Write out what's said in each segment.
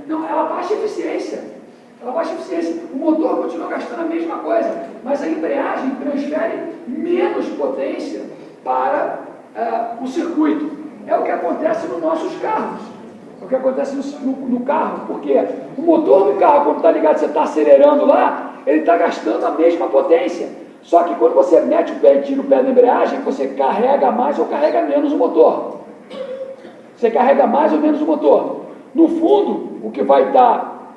Não, ela baixa eficiência. Ela baixa eficiência. O motor continua gastando a mesma coisa, mas a embreagem transfere menos potência para o circuito. É o que acontece nos nossos carros. É o que acontece no carro. Porque o motor do carro, quando está ligado, você está acelerando lá, ele está gastando a mesma potência. Só que quando você mete o pé e tira o pé da embreagem, você carrega mais ou carrega menos o motor. Você carrega mais ou menos o motor. No fundo, o que vai estar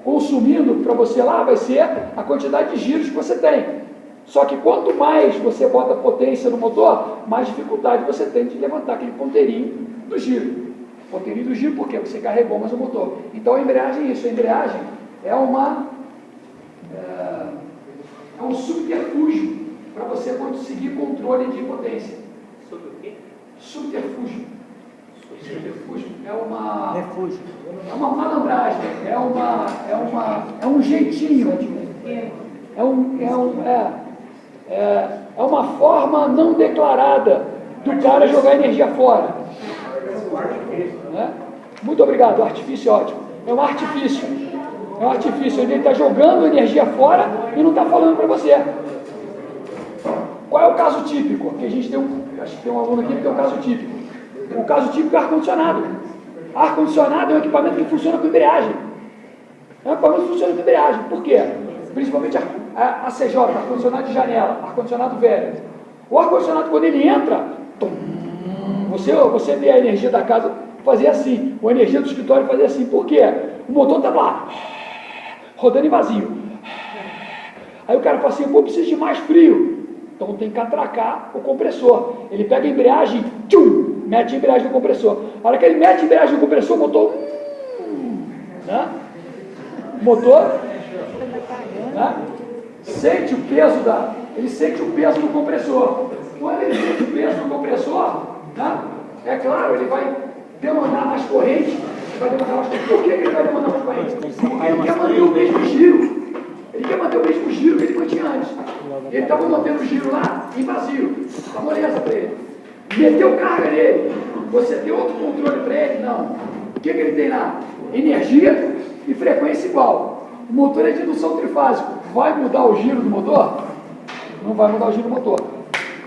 consumindo para você lá vai ser a quantidade de giros que você tem. Só que quanto mais você bota potência no motor, mais dificuldade você tem de levantar aquele ponteirinho do giro. Ponteirinho do giro, por quê? Você carregou mais o motor. Então a embreagem é isso. A embreagem é um subterfúgio para você conseguir controle de potência. Sobre o quê? Subterfúgio. Subterfúgio é uma... Refúgio. É uma malandragem, é um jeitinho, é uma forma não declarada do cara jogar energia fora. Né? Muito obrigado, o artifício é ótimo. É um artifício, onde ele está jogando energia fora e não está falando para você. Qual é o caso típico? Aqui a gente tem acho que tem um aluno aqui que tem um caso típico. O caso típico é ar-condicionado. Ar-condicionado é um equipamento que funciona com embreagem. É um equipamento que funciona com embreagem. Por quê? Principalmente a CJ, ar-condicionado de janela, ar-condicionado velho. O ar-condicionado, quando ele entra, você vê a energia da casa fazer assim, ou a energia do escritório fazer assim. Por quê? O motor está lá, rodando em vazio. Aí o cara fala assim, pô, preciso de mais frio. Então tem que atracar o compressor. Ele pega a embreagem, mete a embreagem no compressor. A hora que ele mete a embreagem no compressor, o motor... né? O motor... né? Sente o peso ele sente o peso do compressor. Quando ele sente o peso do compressor, né? É claro, ele vai demandar mais corrente. Por que ele vai demandar mais corrente? Porque ele quer manter o mesmo giro. Ele quer manter o mesmo giro que ele mantinha antes. Ele estava mantendo o giro lá em vazio. Tá moleza para ele. Meteu carga nele. Você tem outro controle para ele? Não. O que ele tem lá? Energia e frequência igual. O motor é de indução trifásico. Vai mudar o giro do motor? Não vai mudar o giro do motor.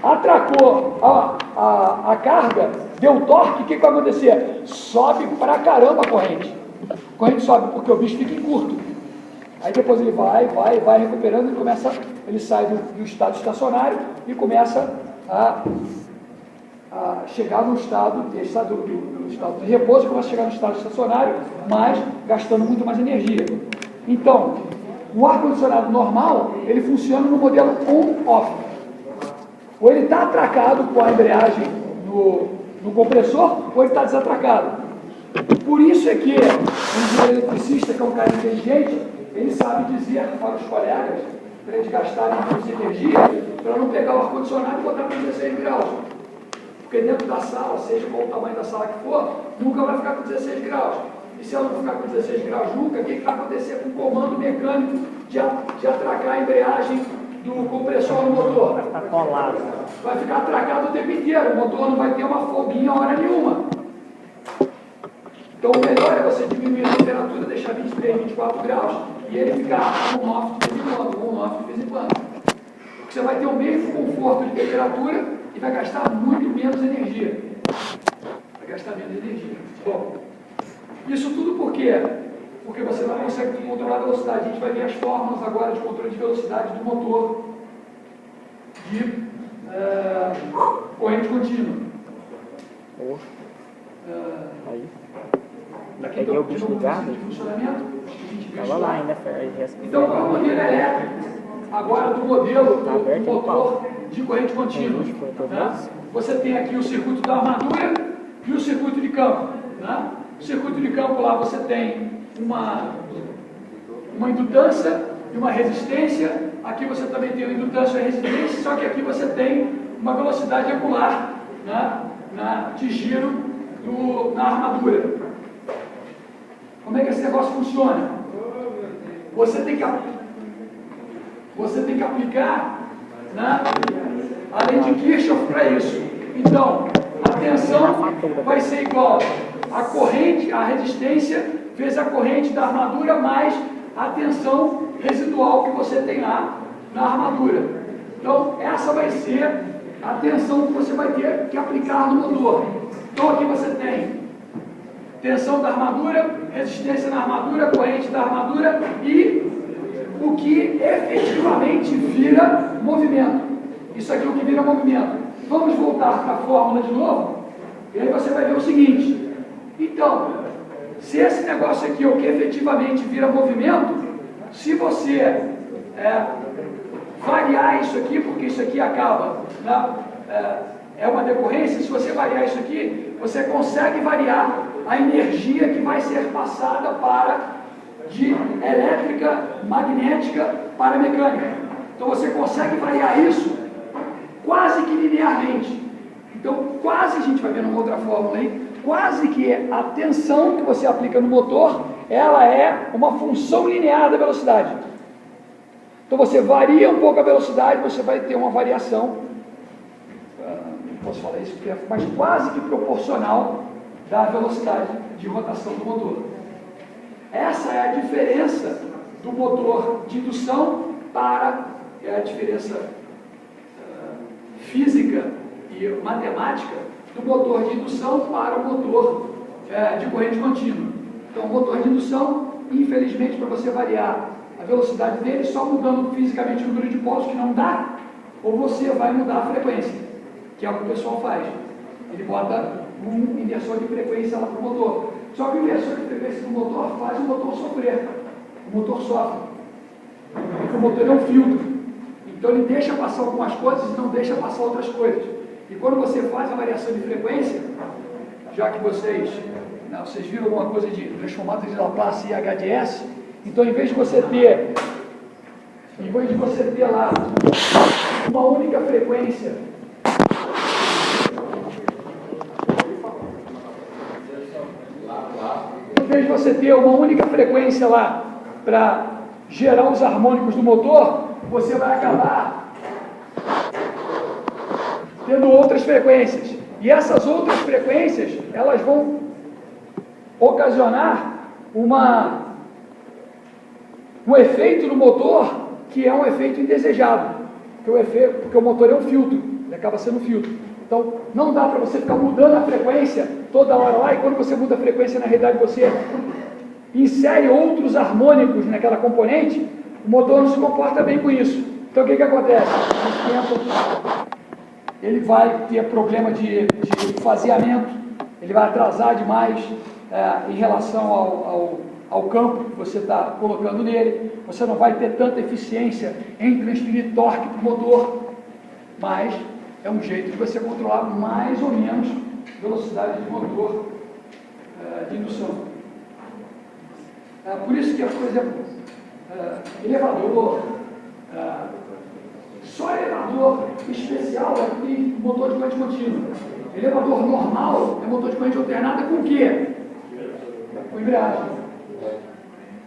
Atracou a carga, deu torque, o que vai acontecer? Sobe pra caramba a corrente. A corrente sobe porque o bicho fica em curto. Aí depois ele vai recuperando, ele sai do estado estacionário e começa a chegar no estado do estado de repouso, começa a chegar no estado estacionário, mas gastando muito mais energia. Então, o ar-condicionado normal, ele funciona no modelo on-off. Ou ele está atracado com a embreagem no compressor, ou ele está desatracado. Por isso é que o engenheiro eletricista, que é um cara inteligente, ele sabe dizer para os colegas, para eles gastarem menos energia, para não pegar o ar-condicionado e botar para 16 graus. Porque dentro da sala, seja qual o tamanho da sala que for, nunca vai ficar com 16 graus. E se ela não ficar com 16 graus nunca, o que vai acontecer com o comando mecânico de atracar a embreagem do compressor no motor? Vai ficar colado. Vai ficar atracado o tempo inteiro, o motor não vai ter uma folguinha hora nenhuma. Então o melhor é você diminuir a temperatura, deixar 23, 24 graus e ele ficar on-off de vez em quando, on-off de vez em quando. Porque você vai ter o mesmo conforto de temperatura e vai gastar muito menos energia. Vai gastar menos energia. Bom, isso tudo por quê? Porque você não consegue controlar a velocidade. A gente vai ver as fórmulas agora de controle de velocidade do motor de corrente contínua. Aí. Aqui Peguei o bicho ligado. de funcionamento. Tava lá ainda. Então, qual é o modelo elétrico? Agora, do modelo do motor de corrente contínua. Né? Você tem aqui o circuito da armadura e o circuito de campo. Né? O circuito de campo lá você tem uma indutância e uma resistência. Aqui você também tem uma indutância e uma resistência, só que aqui você tem uma velocidade angular, né? De giro na armadura. Como é que esse negócio funciona? Você tem que aplicar, né, a lei de Kirchhoff para isso. Então, a tensão vai ser igual a corrente, a resistência vezes a corrente da armadura mais a tensão residual que você tem lá na armadura. Então, essa vai ser a tensão que você vai ter que aplicar no motor. Então, aqui você tem tensão da armadura, resistência na armadura, corrente da armadura e o que efetivamente vira movimento. Isso aqui é o que vira movimento. Vamos voltar para a fórmula de novo, e aí você vai ver o seguinte. Então, se esse negócio aqui é o que efetivamente vira movimento, se você variar isso aqui, porque isso aqui acaba, né, é uma decorrência, se você variar isso aqui, você consegue variar a energia que vai ser passada de elétrica, magnética para mecânica. Então você consegue variar isso quase que linearmente. Então quase, a gente vai ver numa outra fórmula aí, quase que a tensão que você aplica no motor, ela é uma função linear da velocidade. Então você varia um pouco a velocidade, você vai ter uma variação, não posso falar isso, mas quase que proporcional da velocidade de rotação do motor. Essa é a diferença do motor de indução para a diferença física e matemática do motor de indução para o motor de corrente contínua. Então, o motor de indução, infelizmente, para você variar a velocidade dele, só mudando fisicamente o número de polos, que não dá, ou você vai mudar a frequência, que é o que o pessoal faz. Ele bota um inversor de frequência lá para o motor. Só que o inversor de frequência do motor faz o motor sofrer. O motor sofre. Porque o motor é um filtro. Então ele deixa passar algumas coisas e não deixa passar outras coisas. E quando você faz a variação de frequência, já que vocês viram alguma coisa de transformadas de Laplace e HDS, então em vez de você ter lá uma única frequência, lá para gerar os harmônicos do motor, você vai acabar tendo outras frequências. E essas outras frequências, elas vão ocasionar um efeito no motor que é um efeito indesejado. Porque o motor é um filtro, ele acaba sendo um filtro. Então, não dá para você ficar mudando a frequência toda hora lá, e quando você muda a frequência, na realidade, você insere outros harmônicos naquela componente, o motor não se comporta bem com isso. Então, o que acontece? Ele vai ter problema de faseamento, ele vai atrasar demais em relação ao campo que você está colocando nele, você não vai ter tanta eficiência em transferir torque para o motor, mas é um jeito de você controlar mais ou menos a velocidade de motor de indução. Por isso que, por exemplo, elevador, só elevador especial tem motor de corrente contínua. Elevador normal é motor de corrente alternada com o quê? Com embreagem.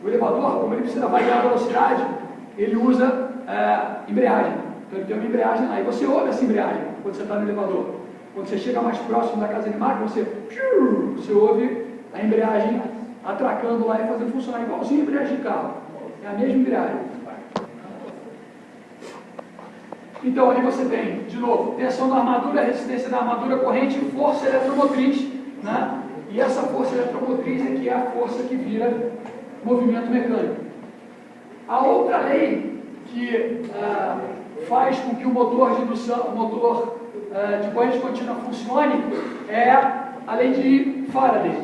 O elevador, como ele precisa variar a velocidade, ele usa embreagem. Então ele tem uma embreagem lá. E você ouve essa embreagem quando você está no elevador. Quando você chega mais próximo da casa de máquina, você ouve a embreagem atracando lá e fazendo funcionar igualzinho a embreagem de carro. É a mesma embreagem. Então ali você tem, de novo, tensão da armadura, resistência da armadura, corrente e força eletromotriz, né? E essa força eletromotriz é que é a força que vira movimento mecânico. A outra lei que faz com que o motor de indução, o motor de corrente contínua funcione é a lei de Faraday,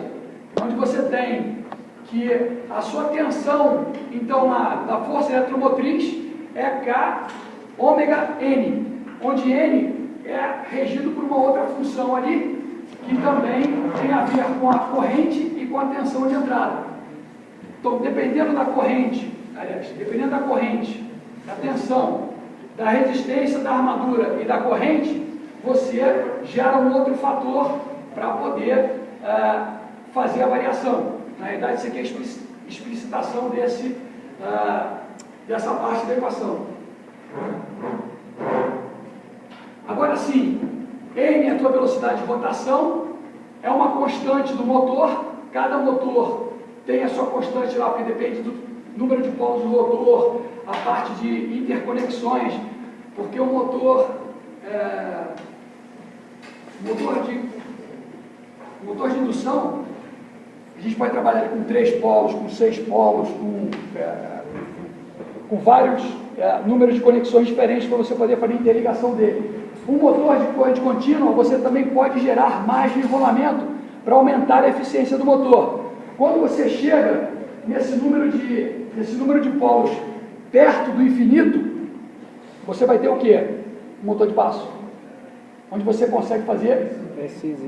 onde você tem que a sua tensão, então, da força eletromotriz é K ômega N, onde N é regido por uma outra função ali, que também tem a ver com a corrente e com a tensão de entrada. Então, dependendo da corrente, da tensão, da resistência da armadura e da corrente, você gera um outro fator para poder fazer a variação. Na verdade, isso aqui é a explicitação dessa parte da equação. Agora sim, N é a tua velocidade de rotação, é uma constante do motor, cada motor tem a sua constante lá, porque depende do número de polos do rotor, a parte de interconexões, porque o motor de indução, a gente pode trabalhar com 3 polos, com 6 polos, com vários números de conexões diferentes para você poder fazer a interligação dele. Um motor de corrente contínua, você também pode gerar mais de enrolamento para aumentar a eficiência do motor. Quando você chega nesse número de polos perto do infinito, você vai ter o quê? Um motor de passo, onde você consegue fazer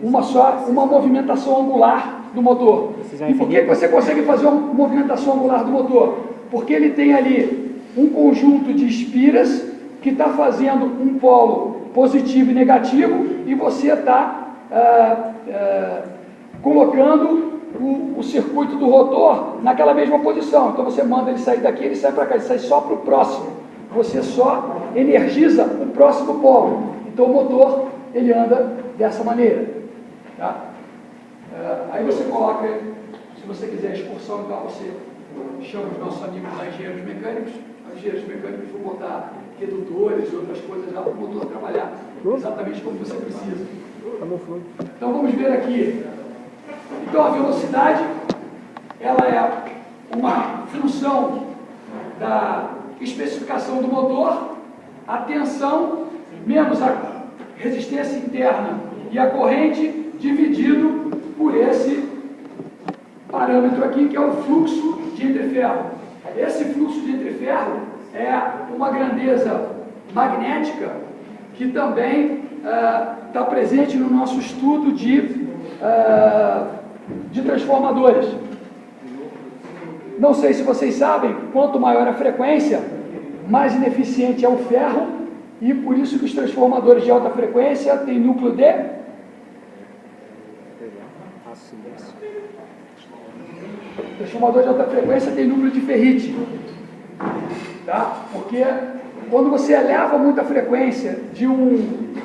uma movimentação angular do motor. E por que você consegue fazer uma movimentação angular do motor? Porque ele tem ali um conjunto de espiras que está fazendo um polo positivo e negativo, e você está colocando o circuito do rotor naquela mesma posição. Então você manda ele sair daqui, ele sai para cá, ele sai só para o próximo. Você só energiza o próximo polo. Então o motor, ele anda dessa maneira. Tá? Aí você coloca, se você quiser a excursão, então você chama os nossos amigos lá, engenheiros mecânicos. Os engenheiros mecânicos vão botar redutores e outras coisas lá para o motor trabalhar exatamente como você precisa. Então vamos ver aqui. Então a velocidade, ela é uma função da especificação do motor, a tensão menos a resistência interna e a corrente dividido por esse parâmetro aqui, que é o fluxo de entreferro. Esse fluxo de entreferro é uma grandeza magnética que também está presente no nosso estudo de transformadores. Não sei se vocês sabem, quanto maior a frequência, mais ineficiente é o ferro, e por isso que os transformadores de alta frequência têm núcleo de transformador de alta frequência tem núcleo de ferrite, tá? Porque quando você eleva muito a frequência de um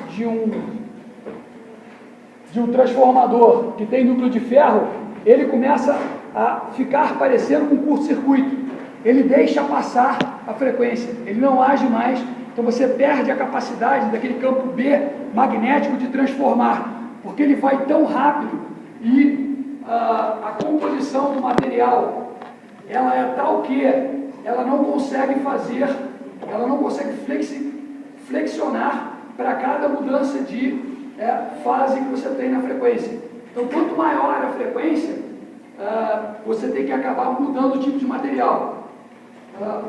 transformador que tem núcleo de ferro, ele começa a ficar parecendo com curto-circuito. Ele deixa passar a frequência, ele não age mais, então você perde a capacidade daquele campo B magnético de transformar, porque ele vai tão rápido e a composição do material, ela é tal que ela não consegue flexionar para cada mudança de fase que você tem na frequência. Então, quanto maior a frequência, você tem que acabar mudando o tipo de material.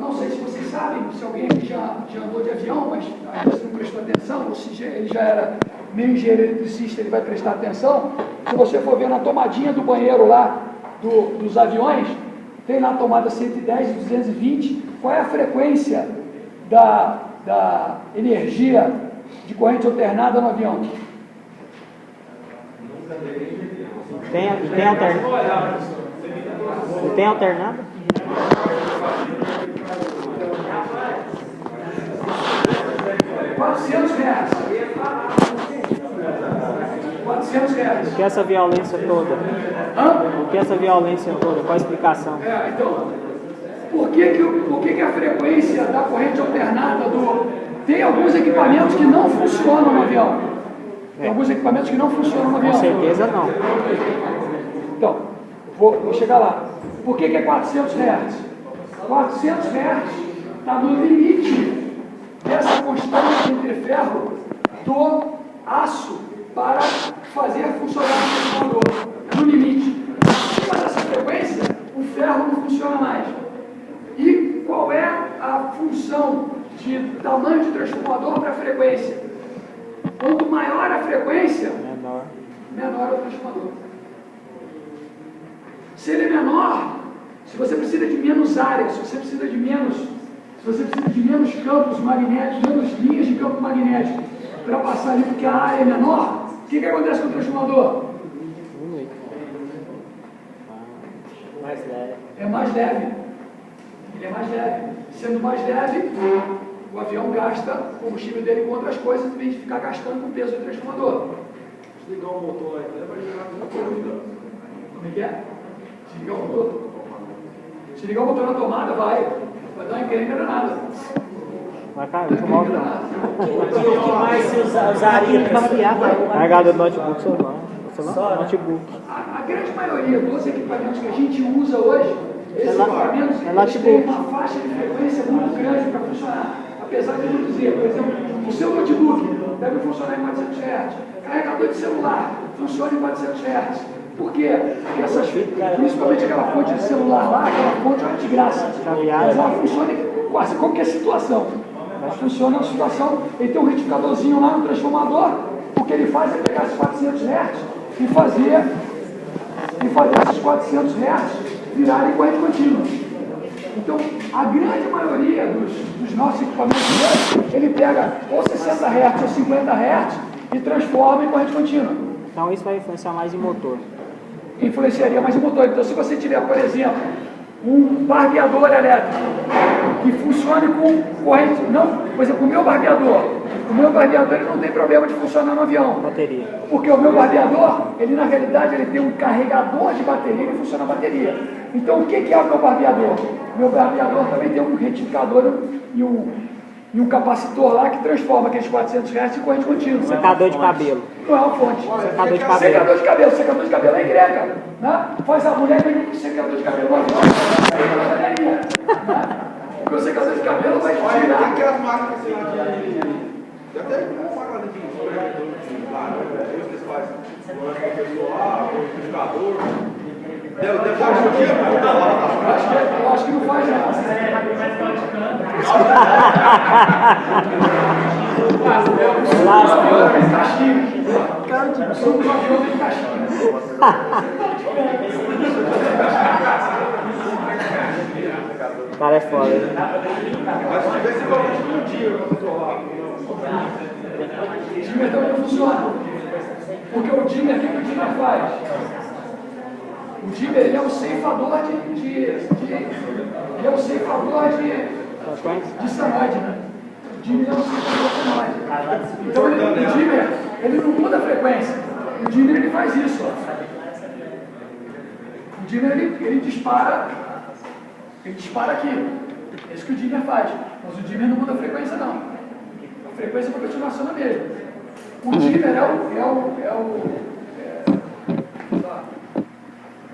Não sei se vocês sabem, se alguém aqui já andou de avião, mas ainda não prestou atenção, ou se ele já era meio engenheiro eletricista, ele vai prestar atenção. Se você for ver na tomadinha do banheiro lá, dos aviões, tem lá a tomada 110 e 220, qual é a frequência da energia de corrente alternada no avião? Tem alternada? Tem alternada? 400 reais. 400 reais. Por que essa violência toda? Por que essa violência toda? Qual a explicação? Então, por que a frequência da corrente alternada tem alguns equipamentos que não funcionam no avião? Tem alguns equipamentos que não funcionam no avião. Com certeza não. Então, vou chegar lá. Por que é 400 Hz? 400 Hz está no limite dessa constante entre ferro do aço para fazer funcionar o transformador. No limite. Acima dessa frequência, o ferro não funciona mais. E qual é a função de tamanho de transformador para a frequência? Quanto maior a frequência, menor é o transformador. Se ele é menor, se você precisa de menos área, se você precisa de menos campos magnéticos, menos linhas de campo magnético para passar ali porque a área é menor, o que acontece com o transformador? Mais leve. É mais leve. Ele é mais leve. Sendo mais leve, o avião gasta o combustível dele com outras coisas, em vez de ficar gastando com o peso do transformador. Desligar o motor aí, vai gerar muita coisa. Como é que é? Desligar o motor. Se ligar o motor na tomada, vai dar uma encrenca danada. Vai cair, vou mal. O que mais se usaria para mapear? Carregador do notebook, celular, notebook. A grande maioria dos equipamentos que a gente usa hoje, esses equipamentos eles têm uma faixa de frequência muito grande para funcionar. Apesar de eu dizer, por exemplo, o seu notebook deve funcionar em 400 Hz. Carregador de celular funciona em 400 Hz. Por quê? Porque principalmente aquela fonte de celular lá, aquela fonte é de graça. Ela funciona em quase qualquer situação. Ela funciona na situação, ele tem um retificadorzinho lá no transformador, o que ele faz é pegar esses 400 Hz e fazer esses 400 Hz virarem corrente contínua. Então, a grande maioria dos nossos equipamentos hoje, ele pega ou 60 Hz ou 50 Hz e transforma em corrente contínua. Então isso vai influenciar mais em motor. Influenciaria mais em motor. Então, se você tiver, por exemplo, um barbeador elétrico que funcione com corrente, não, por exemplo, o meu barbeador ele não tem problema de funcionar no avião. Bateria. Porque o meu barbeador, ele na realidade ele tem um carregador de bateria e funciona a bateria. Então o que é o meu barbeador? O meu barbeador também tem um retificador e um capacitor lá que transforma aqueles 400 Hz em corrente contínua. Secador de cabelo. Não é uma fonte. Secador de cabelo. Secador de cabelo é encrenca. Né? Faz a mulher vem com secador de cabelo no avião, né? Porque o secador de cabelo vai tirar. Tem aquelas máquinas assim, já tem uma máquina de que eles fazem o liquidificador. Deve dar um dia, eu acho que não faz nada. O cara é foda, né? mas se tivesse um dia para controlar. O dimmer também não funciona. Porque o dimmer, o que o dimmer faz? O dimmer ele é um ceifador de senoide, né? O dimmer é um ceifador de senoide. Então o dimmer, ele não muda a frequência. O dimmer ele faz isso, ó. O dimmer ele dispara aqui. É isso que o dimmer faz. Mas o dimmer não muda a frequência, não. A frequência vai continuar sendo a mesma. O dimmer é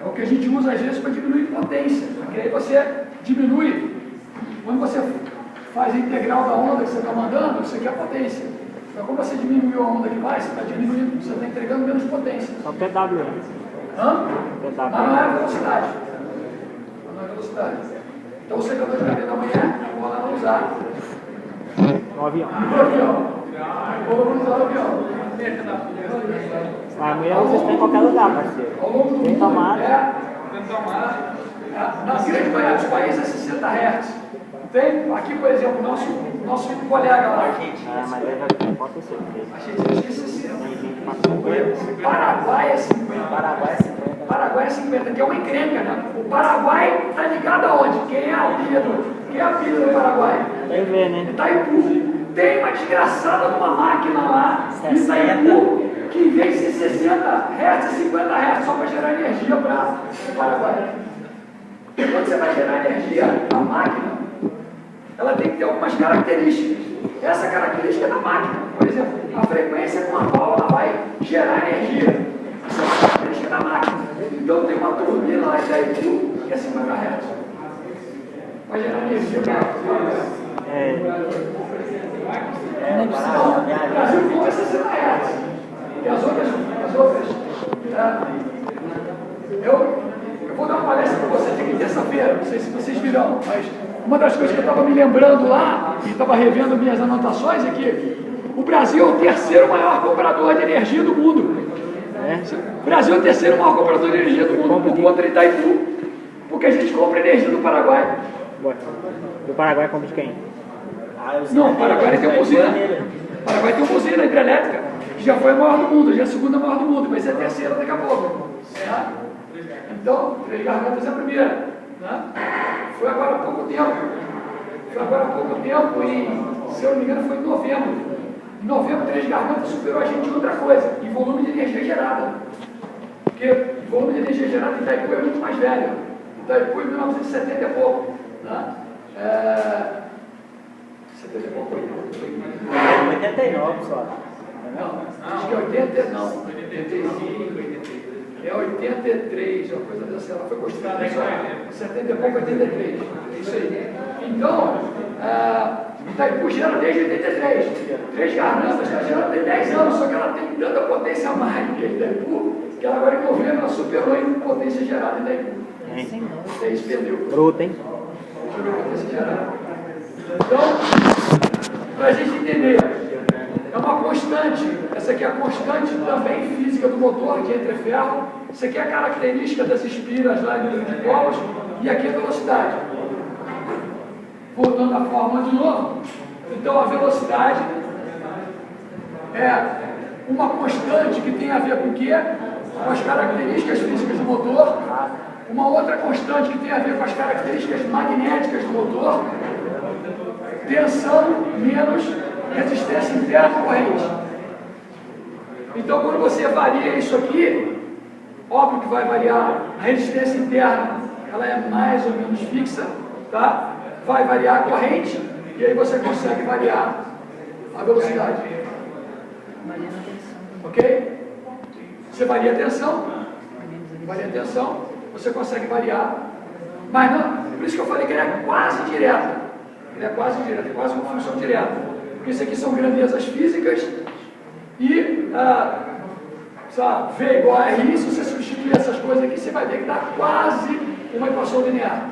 o que a gente usa às vezes para diminuir potência. Porque aí você diminui, quando você faz a integral da onda que você está mandando, você quer potência. Então, como você diminuiu a onda que vai, você está diminuindo, você está entregando menos potência. Só PW. Hã? PW. Mas não é a velocidade. Não é a velocidade. Então, o secador de cabelo da manhã, eu vou lá não usar. No avião. No avião. Eu vou usar no avião. A mulher usa isso em qualquer lugar, parceiro. Ao longo do Tem mundo, tomada. na grande maioria dos países é 60 Hz. Tem? Aqui, por exemplo, nosso colega lá. Mas aí já pode ser. A gente acha que é 60. Paraguai é 50. Paraguai é 50, que é uma encrenca, né? O Paraguai está ligado aonde? Quem é a pilha do Paraguai? Tem que ver, né? Itaipu. Tem uma desgraçada numa máquina lá, em Itaipu, que em vez de 60 Hz, 50 Hz, só para gerar energia para o Paraguai. E quando você vai gerar energia, a máquina, ela tem que ter algumas características. Essa característica é da máquina. Por exemplo, a frequência com a qual ela vai gerar energia. Isso é uma característica da máquina. Então tem uma turbina lá em Itaipu que é 50 Hz. Vai gerar energia para o Brasil como é 60 Hz. E as outras eu vou dar uma palestra para vocês aqui terça-feira, não sei se vocês virão, mas uma das coisas que eu estava me lembrando lá, e estava revendo minhas anotações, é que o Brasil é o terceiro maior comprador de energia do mundo. O Brasil é o terceiro maior comprador de energia do mundo por conta de Itaipu, porque a gente compra energia do Paraguai. Do Paraguai compra de quem? Não, o Paraguai tem uma usina. O Paraguai tem uma usina hidrelétrica, que já foi a maior do mundo, já é a segunda maior do mundo, mas é a terceira daqui a pouco. Tá? Então, Três Gargantas é a primeira. Né? Foi agora há pouco tempo. E, se eu não me engano, foi em novembro. Em novembro, Três Gargantas superou a gente em outra coisa, em volume de energia gerada. Porque o volume de energia gerada em Itaipu é muito mais velho. Itaipu em 1970 e pouco. 89 só. Não, acho que é 80, não. 85, 83. É 83, uma coisa dessa. Ela foi construída em 70 e pouco, 83. Isso aí. Então, Itaipu gera desde 83. 3 carranças, está gerando tem 10 anos, só que ela tem tanta potência a mais que Itaipu, que ela agora em novembro ela superou em potência gerada em Itaipu. É isso, perdeu. Bruto, hein? Superou potência gerada. Então, para a gente entender, é uma constante, essa aqui é a constante também física do motor, que entra em ferro. Isso aqui é a característica das espiras lá de polos, e aqui a velocidade. Voltando à fórmula de novo, então a velocidade é uma constante que tem a ver com o quê? Com as características físicas do motor. Uma outra constante que tem a ver com as características magnéticas do motor. Tensão menos resistência interna corrente. Então, quando você varia isso aqui, óbvio que vai variar a resistência interna, ela é mais ou menos fixa, tá? Vai variar a corrente e aí você consegue variar a velocidade. Ok? Você varia a tensão, você consegue variar, mas não, por isso que eu falei que ele é quase direto. Ele é quase direto, é quase uma função direta. Porque isso aqui são grandezas físicas e V igual a RI, se você substituir essas coisas aqui, você vai ver que dá quase uma equação linear.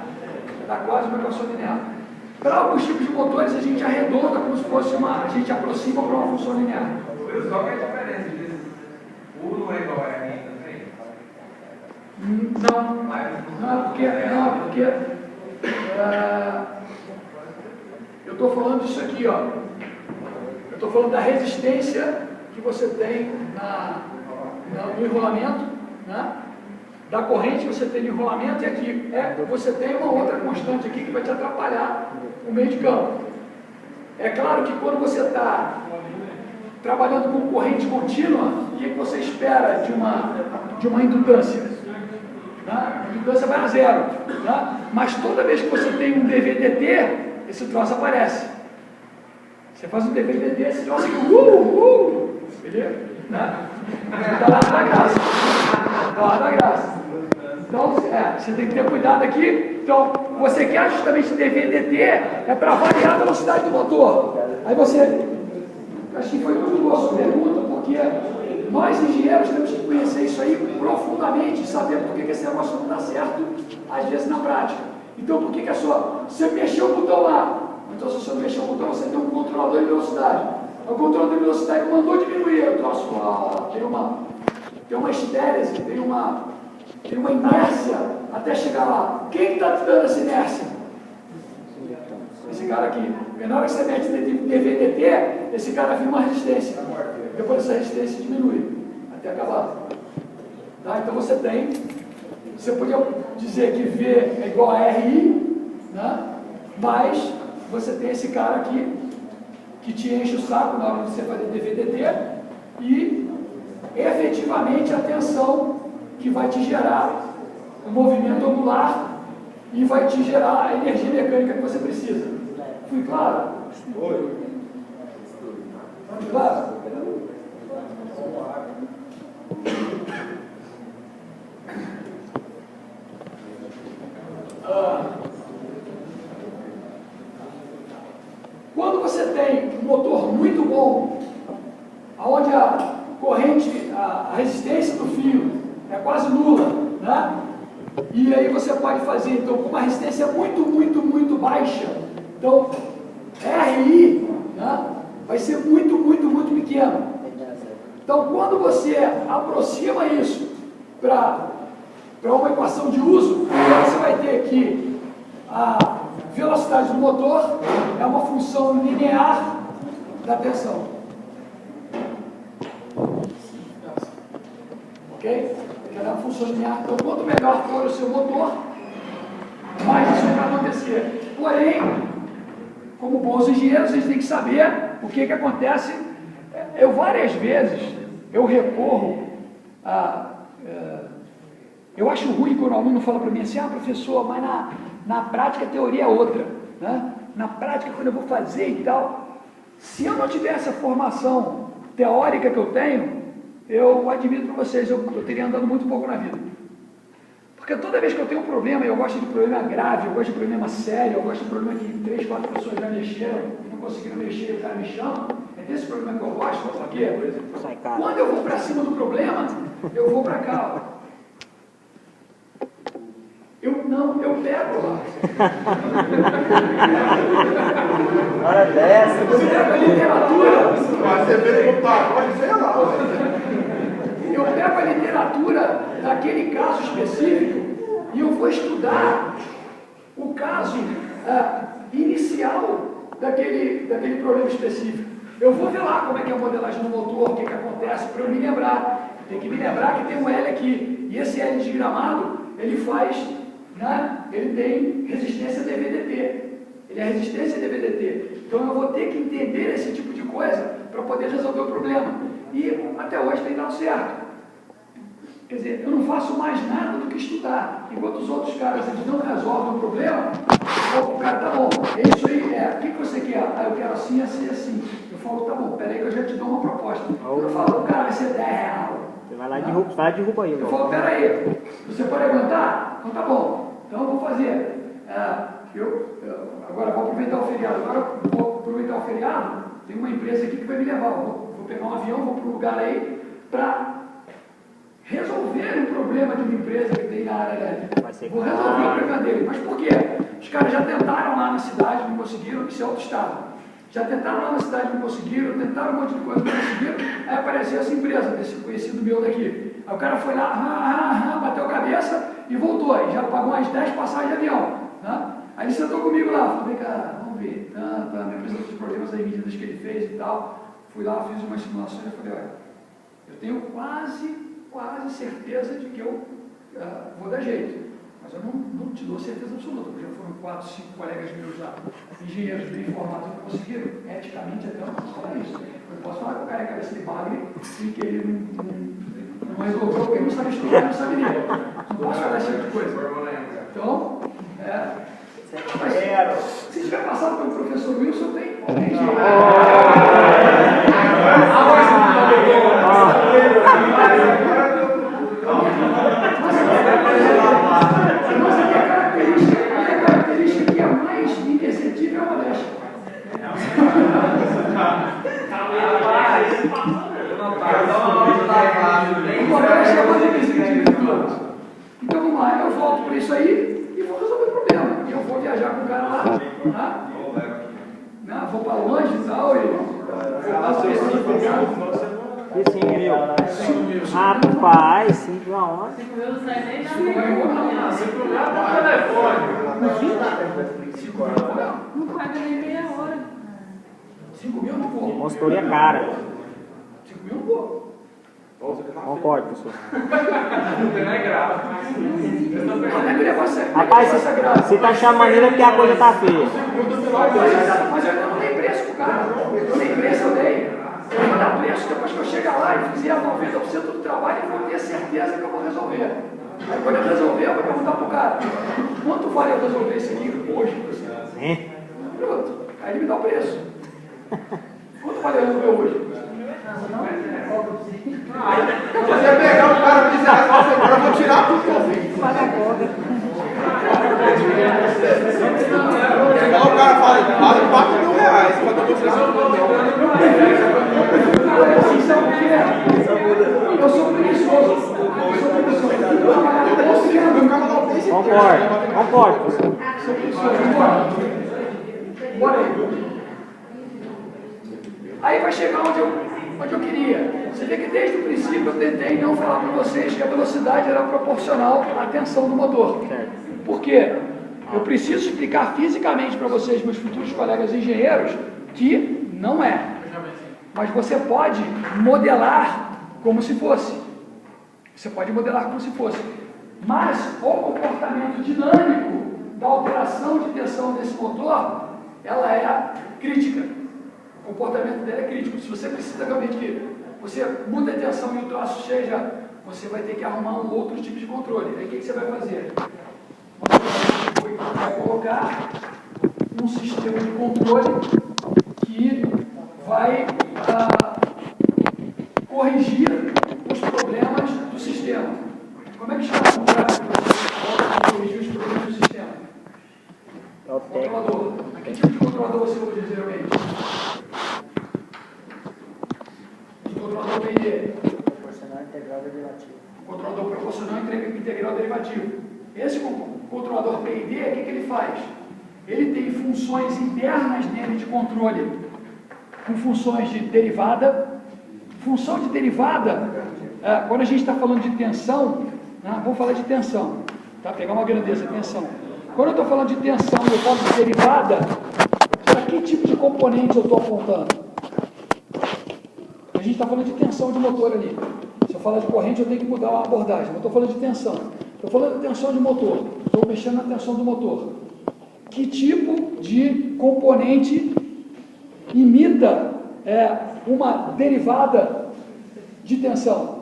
Para alguns tipos de motores, a gente arredonda como se fosse a gente aproxima para uma função linear. Por isso, qual é a diferença disso? U não é igual a RI também? Não, porque eu estou falando disso aqui, ó. Eu estou falando da resistência que você tem no enrolamento, né? Da corrente que você tem no enrolamento, e aqui você tem uma outra constante aqui que vai te atrapalhar o meio de campo. É claro que quando você está trabalhando com corrente contínua, o que você espera de uma indutância? Né? A indutância vai a zero. Né? Mas toda vez que você tem um DVDT, esse troço aparece. Você faz um DVDT, esse troço aqui, beleza? Né? Está lá da graça. Então, você tem que ter cuidado aqui. Então, você quer justamente DVDT, é para variar a velocidade do motor. Aí você, acho que foi muito boa a sua pergunta, porque nós engenheiros temos que conhecer isso aí profundamente, saber por que esse negócio não dá certo, às vezes na prática. Então, por que você mexeu o botão lá? Então, se você não mexeu o botão, você tem um controlador de velocidade. O controlador de velocidade mandou diminuir o troço. Tem uma estérese, tem uma inércia até chegar lá. Quem está te dando essa inércia? Esse cara aqui. Na hora que você mete DVDT, esse cara vira uma resistência. Depois essa resistência diminui até acabar. Tá? Então você podia dizer que V é igual a RI, né? Mas você tem esse cara aqui que te enche o saco na hora de você fazer DVDT e efetivamente a tensão que vai te gerar o movimento angular e vai te gerar a energia mecânica que você precisa. Fui claro? Fui claro? Quando você tem um motor muito bom, onde a corrente, a resistência do fio é quase nula, né? E aí você pode fazer, então, com uma resistência muito baixa, então, RI, né, vai ser muito pequeno. Então, quando você aproxima isso para uma equação de uso, você vai ter que a velocidade do motor é uma função linear da tensão. Ok? Ela é uma função linear. Então, quanto melhor for o seu motor, mais isso vai acontecer. Porém, como bons engenheiros, vocês têm que saber o que acontece. Eu várias vezes recorro a... eu acho ruim quando o aluno fala para mim assim, professor, mas na prática a teoria é outra. Né? Na prática, quando eu vou fazer e tal, Se eu não tivesse a formação teórica que eu tenho, eu admito para vocês, eu teria andado muito pouco na vida. Porque toda vez que eu tenho um problema, eu gosto de problema grave, eu gosto de problema sério, eu gosto de problema que 3, 4 pessoas já mexeram e não conseguiram mexer, o cara me chama. É desse problema que eu gosto, eu falo aqui. Quando eu vou para cima do problema, eu vou para cá. Ó. Eu pego lá. Hora dessa. Eu pego a literatura. Você vê no computador, sei lá. Eu pego a literatura daquele caso específico e eu vou estudar o caso inicial daquele problema específico. Eu vou ver lá como é que é a modelagem do motor, o que acontece, para eu me lembrar. Tem que me lembrar que tem um L aqui. E esse L desgramado, ele faz, né? Ele tem resistência DVDT. Ele é resistência DVDT. Então eu vou ter que entender esse tipo de coisa para poder resolver o problema. E até hoje tem dado certo. Quer dizer, eu não faço mais nada do que estudar. Enquanto os outros caras eles não resolvem o problema, o cara, tá bom, é isso aí, o que você quer? Ah, eu quero assim, assim, assim. Eu falo, tá bom, peraí que eu já te dou uma proposta. Eu não falo, cara, vai ser 10 reais. Você vai lá e derruba ele. Eu falo, peraí, você pode aguentar? Então tá bom, então eu vou fazer. Agora vou aproveitar o feriado, tem uma empresa aqui que vai me levar. Vou pegar um avião, vou para um lugar aí para resolver um problema de uma empresa que tem na área elétrica. Vou resolver o problema dele. Mas por quê? Os caras já tentaram lá na cidade, não conseguiram, isso é outro estado. Já tentaram lá na cidade, não conseguiram, tentaram um monte de coisa, não conseguiram. Aí apareceu essa empresa, desse conhecido meu daqui. Aí o cara foi lá, bateu a cabeça e voltou. Aí já pagou umas 10 passagens de avião. Né? Aí ele sentou comigo lá, falei, cara, vamos ver, me apresentou os problemas das medidas que ele fez e tal. Fui lá, fiz umas simulações e falei, olha, eu tenho quase certeza de que eu vou dar jeito. Mas eu não te dou certeza absoluta, porque já foram 4, 5 colegas meus lá, engenheiros bem formados que conseguiram, eticamente até eu não posso falar isso. Eu posso falar que o cara é cabeça de bagre e que ele não resolveu, porque ele não sabe estudar, não sabe ler. Não posso falar esse tipo de coisa. Então, mas, se tiver passado pelo professor Wilson, tem jeito. Mas a característica que é mais imperceptível é a modéstia. Modéstia é mais imperceptível de todos. Então vamos lá, eu volto por isso aí e vou resolver o problema. E eu vou viajar com o cara lá, tá? Vou para longe e tal, e vou dar E 5 mil? Rapaz, 5 mil aonde? 5 mil não sai nem da minha. 5 mil é bom telefone. Não paga nem meia hora. 5 mil não vou. Consultoria cara. 5 mil não vou. Concordo, professor. Não é grave. Rapaz, se tá chamando ele é porque a coisa tá feia. Mas eu ainda não dei preço pro cara. Eu nem preço eu dei. Eu vou dar preço depois que eu chegar lá e fizer 90% do trabalho e vou ter certeza que eu vou resolver. Aí quando eu resolver, eu vou perguntar pro cara: quanto vale eu resolver isso aqui hoje? Pronto. Aí ele me dá o preço. Quanto vale eu resolver hoje? Se você pegar o cara e dizer agora eu vou tirar tudo que eu fiz. Igual o cara fala, vale 4 mil reais. Quando eu vou tirar eu sou preguiçoso. Concordo, professor. Sou preguiçoso. Bora aí. Aí vai chegar onde eu queria. Você vê que desde o princípio eu tentei não falar para vocês que a velocidade era proporcional à tensão do motor. Por quê? Eu preciso explicar fisicamente para vocês, meus futuros colegas engenheiros, que não é. Mas você pode modelar como se fosse. Você pode modelar como se fosse. Mas o comportamento dinâmico da alteração de tensão desse motor, ela é crítica. O comportamento dela é crítico. Se você precisa realmente que você muda a tensão e o troço seja, você vai ter que arrumar um outro tipo de controle. Aí o que você vai fazer? Você vai colocar um sistema de controle que vai corrigir os problemas do sistema. Como é que chama o cara que corrigir os problemas do sistema? É o técnico. Controlador. A que tipo de controlador você usa geralmente? O controlador PID. Proporcional integral derivativo. Controlador proporcional integral derivativo. Esse controlador PID, o que ele faz? Ele tem funções internas dele de controle, com funções de derivada. Função de derivada, quando a gente está falando de tensão, vamos falar de tensão, tá? Pegar uma grandeza, tensão. Quando eu estou falando de tensão e eu falo de derivada, para que tipo de componente eu estou apontando? A gente está falando de tensão de motor ali. Se eu falar de corrente, eu tenho que mudar a abordagem. Eu estou falando de tensão. Estou falando de tensão de motor. Estou mexendo na tensão do motor. Que tipo de componente imita uma derivada de tensão?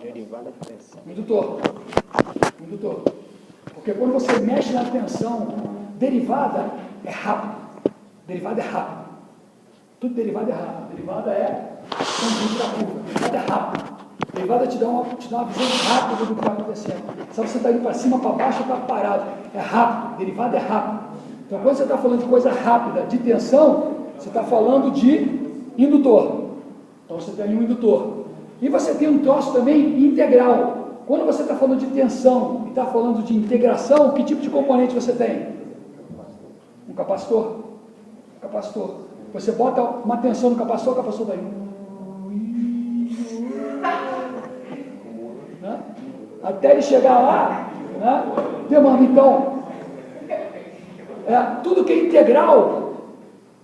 Derivada de tensão. Indutor. Indutor. Porque quando você mexe na tensão, derivada é rápido. Derivada é rápido. Tudo derivada é rápido. Derivada é conjunto da curva. Derivada é rápido. Derivada te dá uma visão rápida do que está acontecendo. Sabe, você está indo para cima, para baixo, está parado. É rápido. Derivada é rápido. Então, quando você está falando de coisa rápida, de tensão, você está falando de indutor. Então, você tem ali um indutor. E você tem um troço também integral. Quando você está falando de tensão e está falando de integração, que tipo de componente você tem? Um capacitor. Um capacitor. Você bota uma tensão no capacitor, o capacitor vai... Né? Até ele chegar lá, né? Demanda. Então, tudo que é integral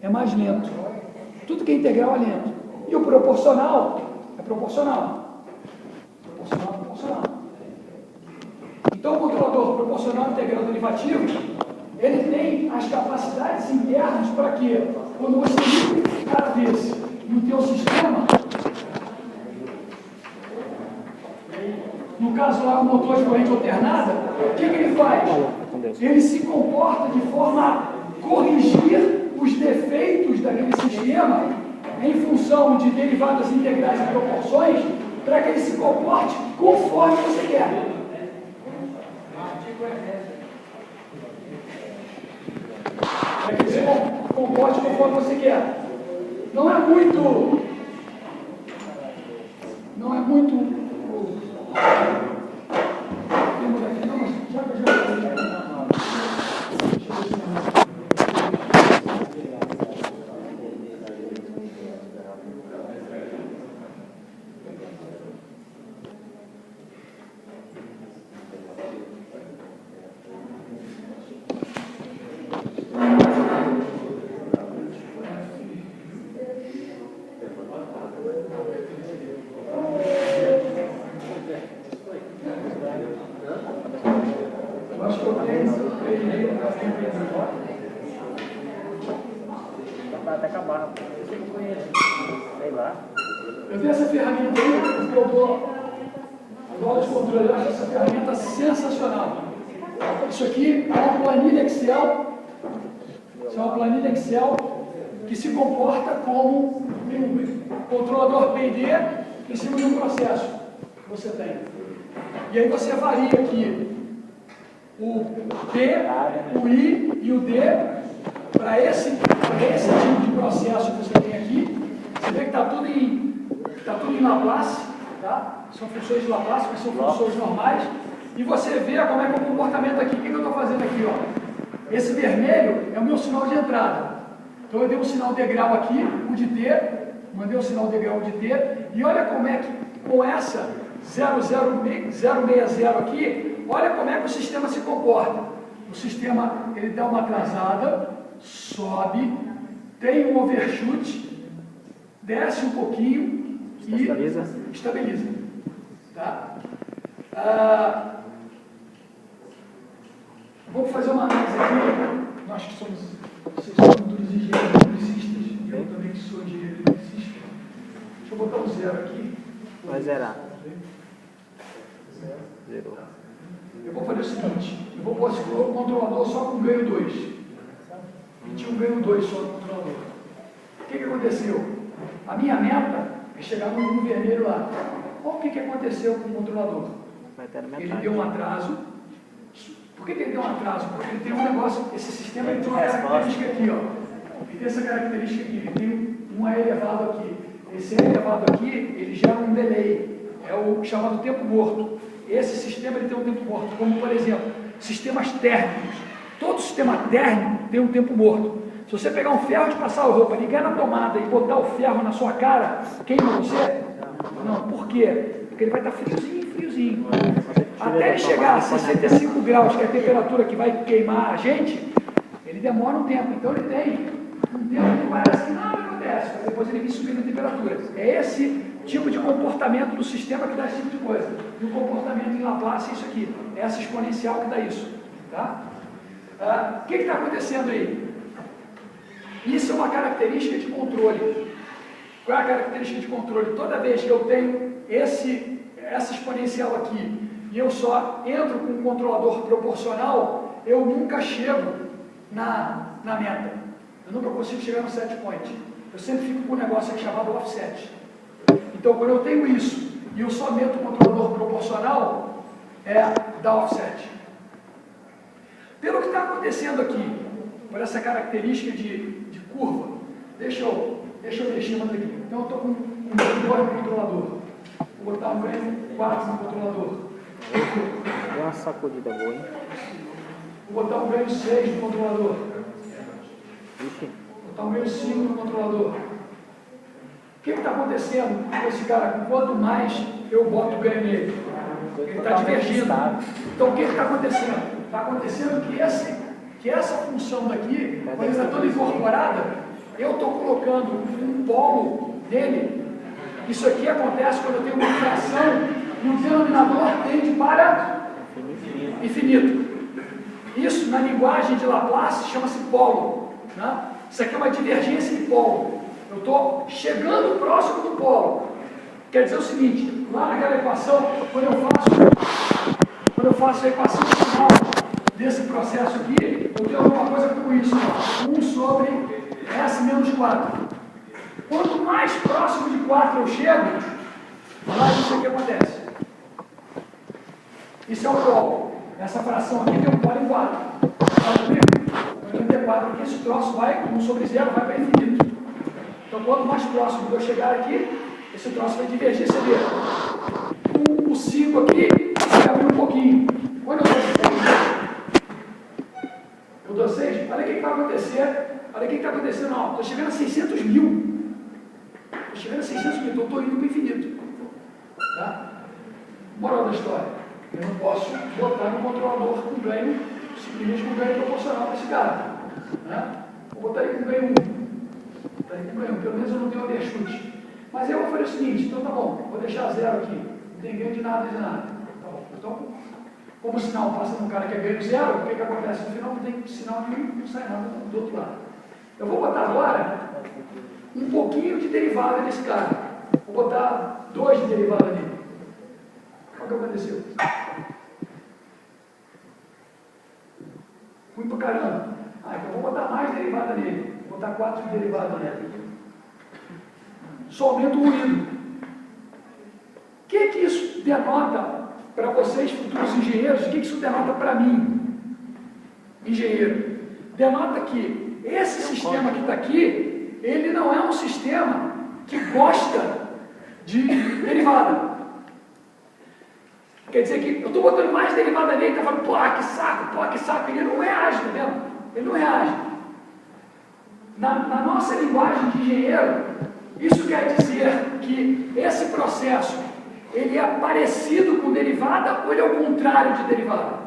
é mais lento. Tudo que é integral é lento. E o proporcional é proporcional. Proporcional é proporcional. Então, o controlador proporcional integral derivativo, ele tem as capacidades internas para quê? Quando você liga um cara desse no teu sistema, no caso lá, o motor de corrente alternada, o que ele faz? Ele se comporta de forma a corrigir os defeitos daquele sistema em função de derivadas integrais e proporções para que ele se comporte conforme você quer. Para que ele se comporte conforme você quer. Não é muito... Até acabar. Sei lá. Eu vi essa ferramenta aí, porque eu dou aula de controle, eu acho essa ferramenta sensacional. Isso aqui é uma planilha Excel. Isso é uma planilha Excel que se comporta como um controlador PID em cima de um processo que você tem. E aí você varia aqui o P, o I e o D para esse tipo de processo que você tem aqui. Você vê que está tudo em Laplace, tá? São funções de Laplace, mas são funções normais. E você vê como é que é o comportamento aqui. O que eu estou fazendo aqui? Ó? Esse vermelho é o meu sinal de entrada. Então eu dei um sinal degrau aqui, o de T, mandei um sinal degrau de T, e olha como é que com essa 060 aqui, olha como é que o sistema se comporta. O sistema, ele dá uma atrasada, sobe, tem um overshoot, desce um pouquinho e estabiliza. Tá? Vamos fazer uma análise aqui. Nós que vocês são todos engenheiros eletricistas, e eu também que sou engenheiro eletricista. Deixa eu botar um 0 aqui. Vai zerar. Zerou. Eu vou fazer o seguinte, eu vou pôr esse controlador só com ganho 2. e tinha um ganho 2 só no controlador. O que aconteceu? A minha meta é chegar no vermelho lá. Olha o que aconteceu com o controlador. Vai ter na Ele metade. deu um atraso. Por que ele deu um atraso? Porque ele tem um negócio, esse sistema ele tem uma característica aqui, ó. Ele tem essa característica aqui, ele tem um A elevado aqui. Esse A elevado aqui, ele gera um delay. É o chamado tempo morto. Esse sistema ele tem um tempo morto, como por exemplo, sistemas térmicos. Todo sistema térmico tem um tempo morto. Se você pegar um ferro de passar roupa, ligar na tomada e botar o ferro na sua cara, queima você? Não, por quê? Porque ele vai estar friozinho. Até ele chegar a 65 graus, que é a temperatura que vai queimar a gente, ele demora um tempo. Então ele tem um tempo que parece que nada acontece, mas depois ele vem subindo a temperatura. É esse tipo de comportamento do sistema que dá esse tipo de coisa. E o comportamento em Laplace é isso aqui, é essa exponencial que dá isso. Tá? O que está acontecendo aí? Isso é uma característica de controle. Qual é a característica de controle? Toda vez que eu tenho essa exponencial aqui e eu só entro com um controlador proporcional, eu nunca chego na meta. Eu nunca consigo chegar no set point. Eu sempre fico com um negócio aqui chamado offset. Então, quando eu tenho isso e eu só meto o controlador proporcional, dá offset. Pelo que está acontecendo aqui, por essa característica de curva, deixa eu mexer mais aqui. Então, eu estou com um 2 no controlador. Vou botar um ganho 4 no controlador. Deu uma sacudida boa, hein? Vou botar um ganho 6 no controlador. Ixi. Vou botar um ganho 5 no controlador. O que está acontecendo com esse cara? Quanto mais eu boto o ganho nele, ele está divergindo. Então, o que está acontecendo? Está acontecendo que essa função daqui, quando ela está toda incorporada, eu estou colocando um polo nele. Isso aqui acontece quando eu tenho uma fração e o denominador tende para infinito. Isso, na linguagem de Laplace, chama-se polo. Né? Isso aqui é uma divergência de polo. Eu estou chegando próximo do polo. Quer dizer o seguinte, lá naquela equação, quando eu faço a equação final desse processo aqui, eu tenho alguma coisa como isso, 1 sobre S menos 4. Quanto mais próximo de 4 eu chego, mais isso aqui acontece. Isso é o polo. Essa fração aqui tem um polo em 4. Está comigo? Quando eu ter 4 aqui, esse troço vai, 1 sobre 0, vai para infinito. Então, quanto mais próximo de eu chegar aqui, esse troço vai divergir, você vê. O 5 aqui vai abrir um pouquinho. Quando eu dou 6, olha o que vai acontecer. Olha o que está acontecendo, não. Estou chegando a 600 mil. Estou chegando a 600 mil, então estou indo para o infinito. Tá? Moral da história. Eu não posso botar no controlador com ganho, simplesmente com ganho proporcional para esse cara. Né? Vou botar ele com ganho 1. Botar ele com ganho 1, pelo menos eu não tenho overshoot. Mas eu vou fazer o seguinte, então tá bom, vou deixar 0 aqui. Não tem ganho de nada, de nada. Tá bom. Então, como o sinal passa num cara que é ganho 0, o que acontece? No final não tem sinal nenhum, não sai nada do outro lado. Eu vou botar agora um pouquinho de derivada nesse cara. Vou botar 2 de derivada nele. Olha o que aconteceu. Fui pra caramba. Então eu vou botar mais derivada nele. Vou botar 4 de derivada nele. Só aumenta o ruído. O que isso denota para vocês, futuros engenheiros? O que isso denota para mim, engenheiro? Denota que esse sistema que está aqui, ele não é um sistema que gosta de derivada. Quer dizer que eu estou botando mais derivada nele, está falando, pô, que saco, ele não reage, tá vendo? Ele não reage. Na nossa linguagem de engenheiro, isso quer dizer que esse processo, ele é parecido com derivada ou ele é o contrário de derivada?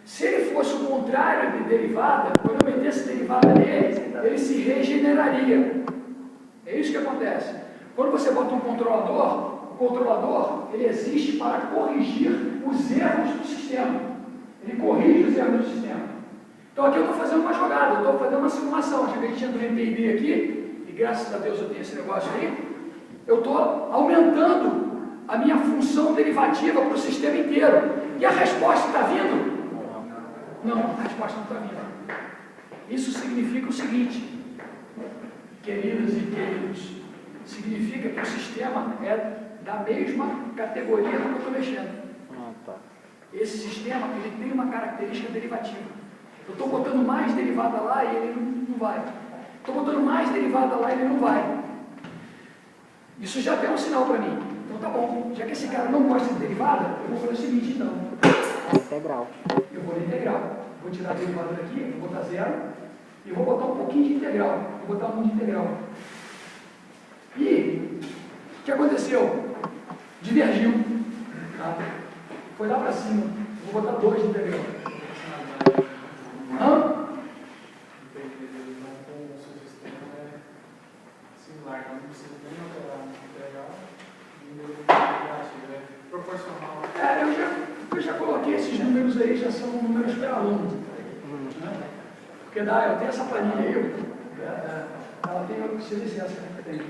Se ele fosse o contrário de derivada, quando eu metesse derivada nele, ele se regeneraria. É isso que acontece. Quando você bota um controlador, o controlador ele existe para corrigir os erros do sistema. Ele corrige os erros do sistema. Então aqui eu estou fazendo uma jogada, eu estou fazendo uma simulação. Já que a gente entrou em P&D aqui, e graças a Deus eu tenho esse negócio aí, eu estou aumentando a minha função derivativa para o sistema inteiro. E a resposta está vindo? Não, a resposta não está vindo. Isso significa o seguinte, queridos e queridos, significa que o sistema é da mesma categoria que eu estou mexendo. Esse sistema, ele tem uma característica derivativa. Eu estou botando mais derivada lá e ele não vai. Estou botando mais derivada lá e ele não vai. Isso já tem um sinal para mim. Então tá bom, já que esse cara não gosta de derivada, eu vou fazer o seguinte então. Integral. Eu vou na integral. Vou tirar a derivada daqui, vou botar zero. E vou botar um pouquinho de integral. Vou botar 1 de integral. E o que aconteceu? Divergiu. Tá? Foi lá para cima. Vou botar 2 de integral. Hã? Eu já coloquei esses números aí, já são números para aluno. Né? Porque eu tenho essa planilha aí, ela tem, se licença, tem.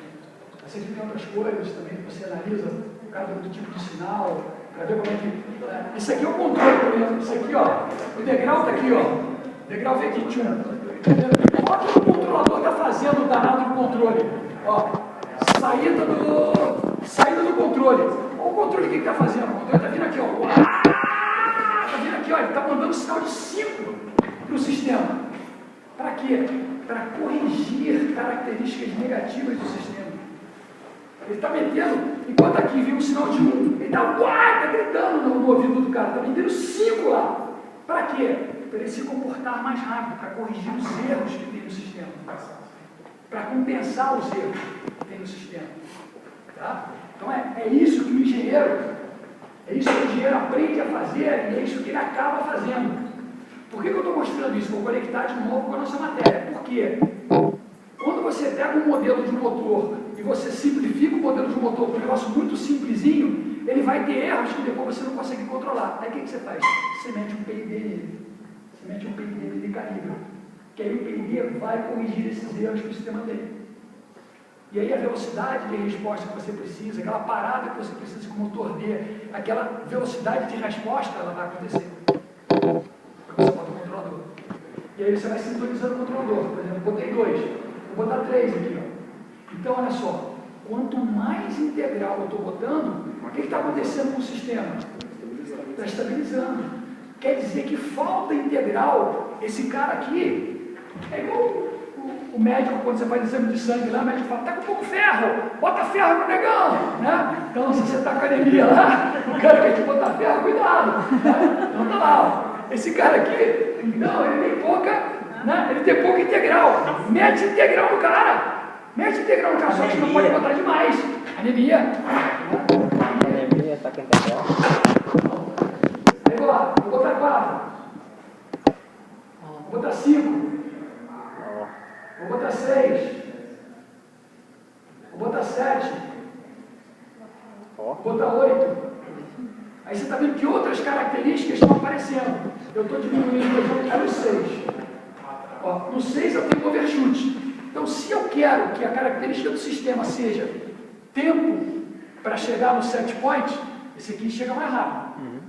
Você tem outras coisas também, que você analisa cada tipo de sinal, para ver como é que... Isso aqui é o controle, por exemplo. Isso aqui, ó, o degrau está aqui, ó. O degrau vem aqui, tchum. Olha o que o controlador está fazendo, o danado do controle. Ó, saída do controle. Olha o controle que ele está fazendo. O controle está vindo aqui, ó. Está vindo aqui, ó. Ele está mandando sinal de 5 para o sistema. Para quê? Para corrigir características negativas do sistema. Ele está metendo, enquanto aqui vem um sinal de 1, ele está gritando no ouvido do cara, está metendo 5 lá. Para quê? Para ele se comportar mais rápido, para corrigir os erros que tem no sistema. Para compensar os erros que tem no sistema. Tá? Então é isso que o engenheiro aprende a fazer e é isso que ele acaba fazendo. Por que eu estou mostrando isso? Vou conectar de novo com a nossa matéria. Por quê? Quando você pega um modelo de motor e você simplifica o modelo de motor com um negócio muito simplesinho, ele vai ter erros que depois você não consegue controlar. Aí o que você faz? Você mete um PID nele. Você mete um PID nele de calibre. Que aí o PID vai corrigir esses erros que o sistema tem. E aí a velocidade de resposta que você precisa, aquela parada que você precisa que o motor dê, aquela velocidade de resposta, ela vai acontecer. Você bota o controlador. E aí você vai sintonizando o controlador. Por exemplo, botei 2, vou botar 3 aqui, ó. Então, olha só, quanto mais integral eu estou botando, o que está acontecendo com o sistema? Está estabilizando. Quer dizer que falta integral, esse cara aqui, é igual o médico, quando você faz exame de sangue lá, o médico fala, tá com pouco ferro, bota ferro no negão, né? Então, se você está com anemia lá, o cara quer te botar ferro, cuidado, né? Então tá lá, ó. Esse cara aqui, não, ele tem pouca, né? Ele tem pouca integral, mete integral no cara. Mete integral no cara, só que você não pode botar demais. Anemia. Anemia está com integral. Aí vou lá, vou botar 4. Vou botar 5. Vou botar 6. Vou botar 7. Vou botar 8. Aí você está vendo que outras características estão aparecendo. Eu estou diminuindo, eu quero 6. Ó, no 6 eu tenho overshoot. Então, se eu quero que a característica do sistema seja tempo para chegar no set point, esse aqui chega mais rápido.